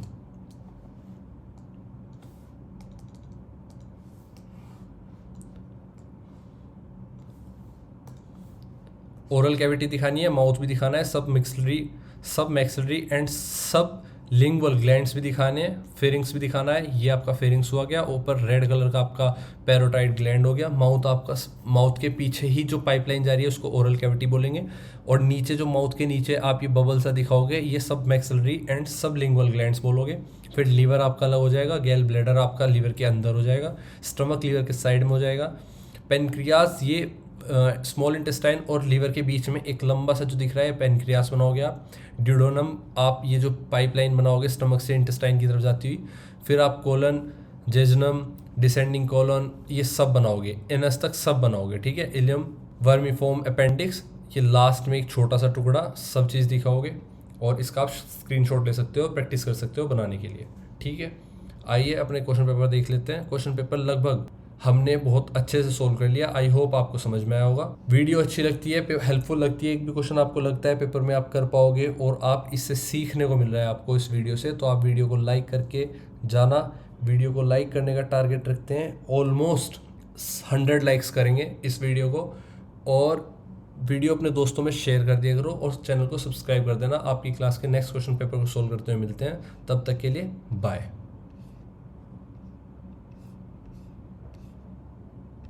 ओरल कैविटी दिखानी है, माउथ भी दिखाना है, सब मैक्सिलरी एंड सब लिंगुअल ग्लैंड्स भी दिखाने हैं, फेरिंग्स भी दिखाना है। ये आपका फेरिंग्स हुआ गया, ऊपर रेड कलर का आपका पैरोटाइड ग्लैंड हो गया। माउथ के पीछे ही जो पाइपलाइन जा रही है उसको ओरल कैविटी बोलेंगे, और नीचे जो माउथ के नीचे आप ये बबल सा दिखाओगे ये सब मैक्सिलरी एंड सब लिंगुअल ग्लैंड्स बोलोगे। फिर लीवर आपका अलग हो जाएगा, गैल ब्लैडर आपका लीवर के अंदर हो जाएगा, स्टमक लीवर के साइड में हो जाएगा, पेनक्रियास ये स्मॉल इंटेस्टाइन और लीवर के बीच में एक लंबा सा जो दिख रहा है पेनक्रियास बनाओगे आप। ड्यूडोनम आप ये जो पाइपलाइन बनाओगे स्टमक से इंटेस्टाइन की तरफ जाती हुई। फिर आप कोलन, जेजनम, डिसेंडिंग कोलन ये सब बनाओगे, एनस तक सब बनाओगे, ठीक है। इलियम, वर्मीफॉर्म, अपेंडिक्स, ये लास्ट में एक छोटा सा टुकड़ा, सब चीज़ दिखाओगे। और इसका आप स्क्रीनशॉट ले सकते हो, प्रैक्टिस कर सकते हो बनाने के लिए, ठीक है। आइए अपने क्वेश्चन पेपर देख लेते हैं। क्वेश्चन पेपर लगभग हमने बहुत अच्छे से सोल्व कर लिया। आई होप आपको समझ में आया होगा। वीडियो अच्छी लगती है, हेल्पफुल लगती है, एक भी क्वेश्चन आपको लगता है पेपर में आप कर पाओगे और आप इससे सीखने को मिल रहा है आपको इस वीडियो से, तो आप वीडियो को लाइक करके जाना। वीडियो को लाइक करने का टारगेट रखते हैं, ऑलमोस्ट 100 लाइक्स करेंगे इस वीडियो को। और वीडियो अपने दोस्तों में शेयर कर दिया करो और चैनल को सब्सक्राइब कर देना। आपकी क्लास के नेक्स्ट क्वेश्चन पेपर को सोल्व करते हुए मिलते हैं, तब तक के लिए बाय।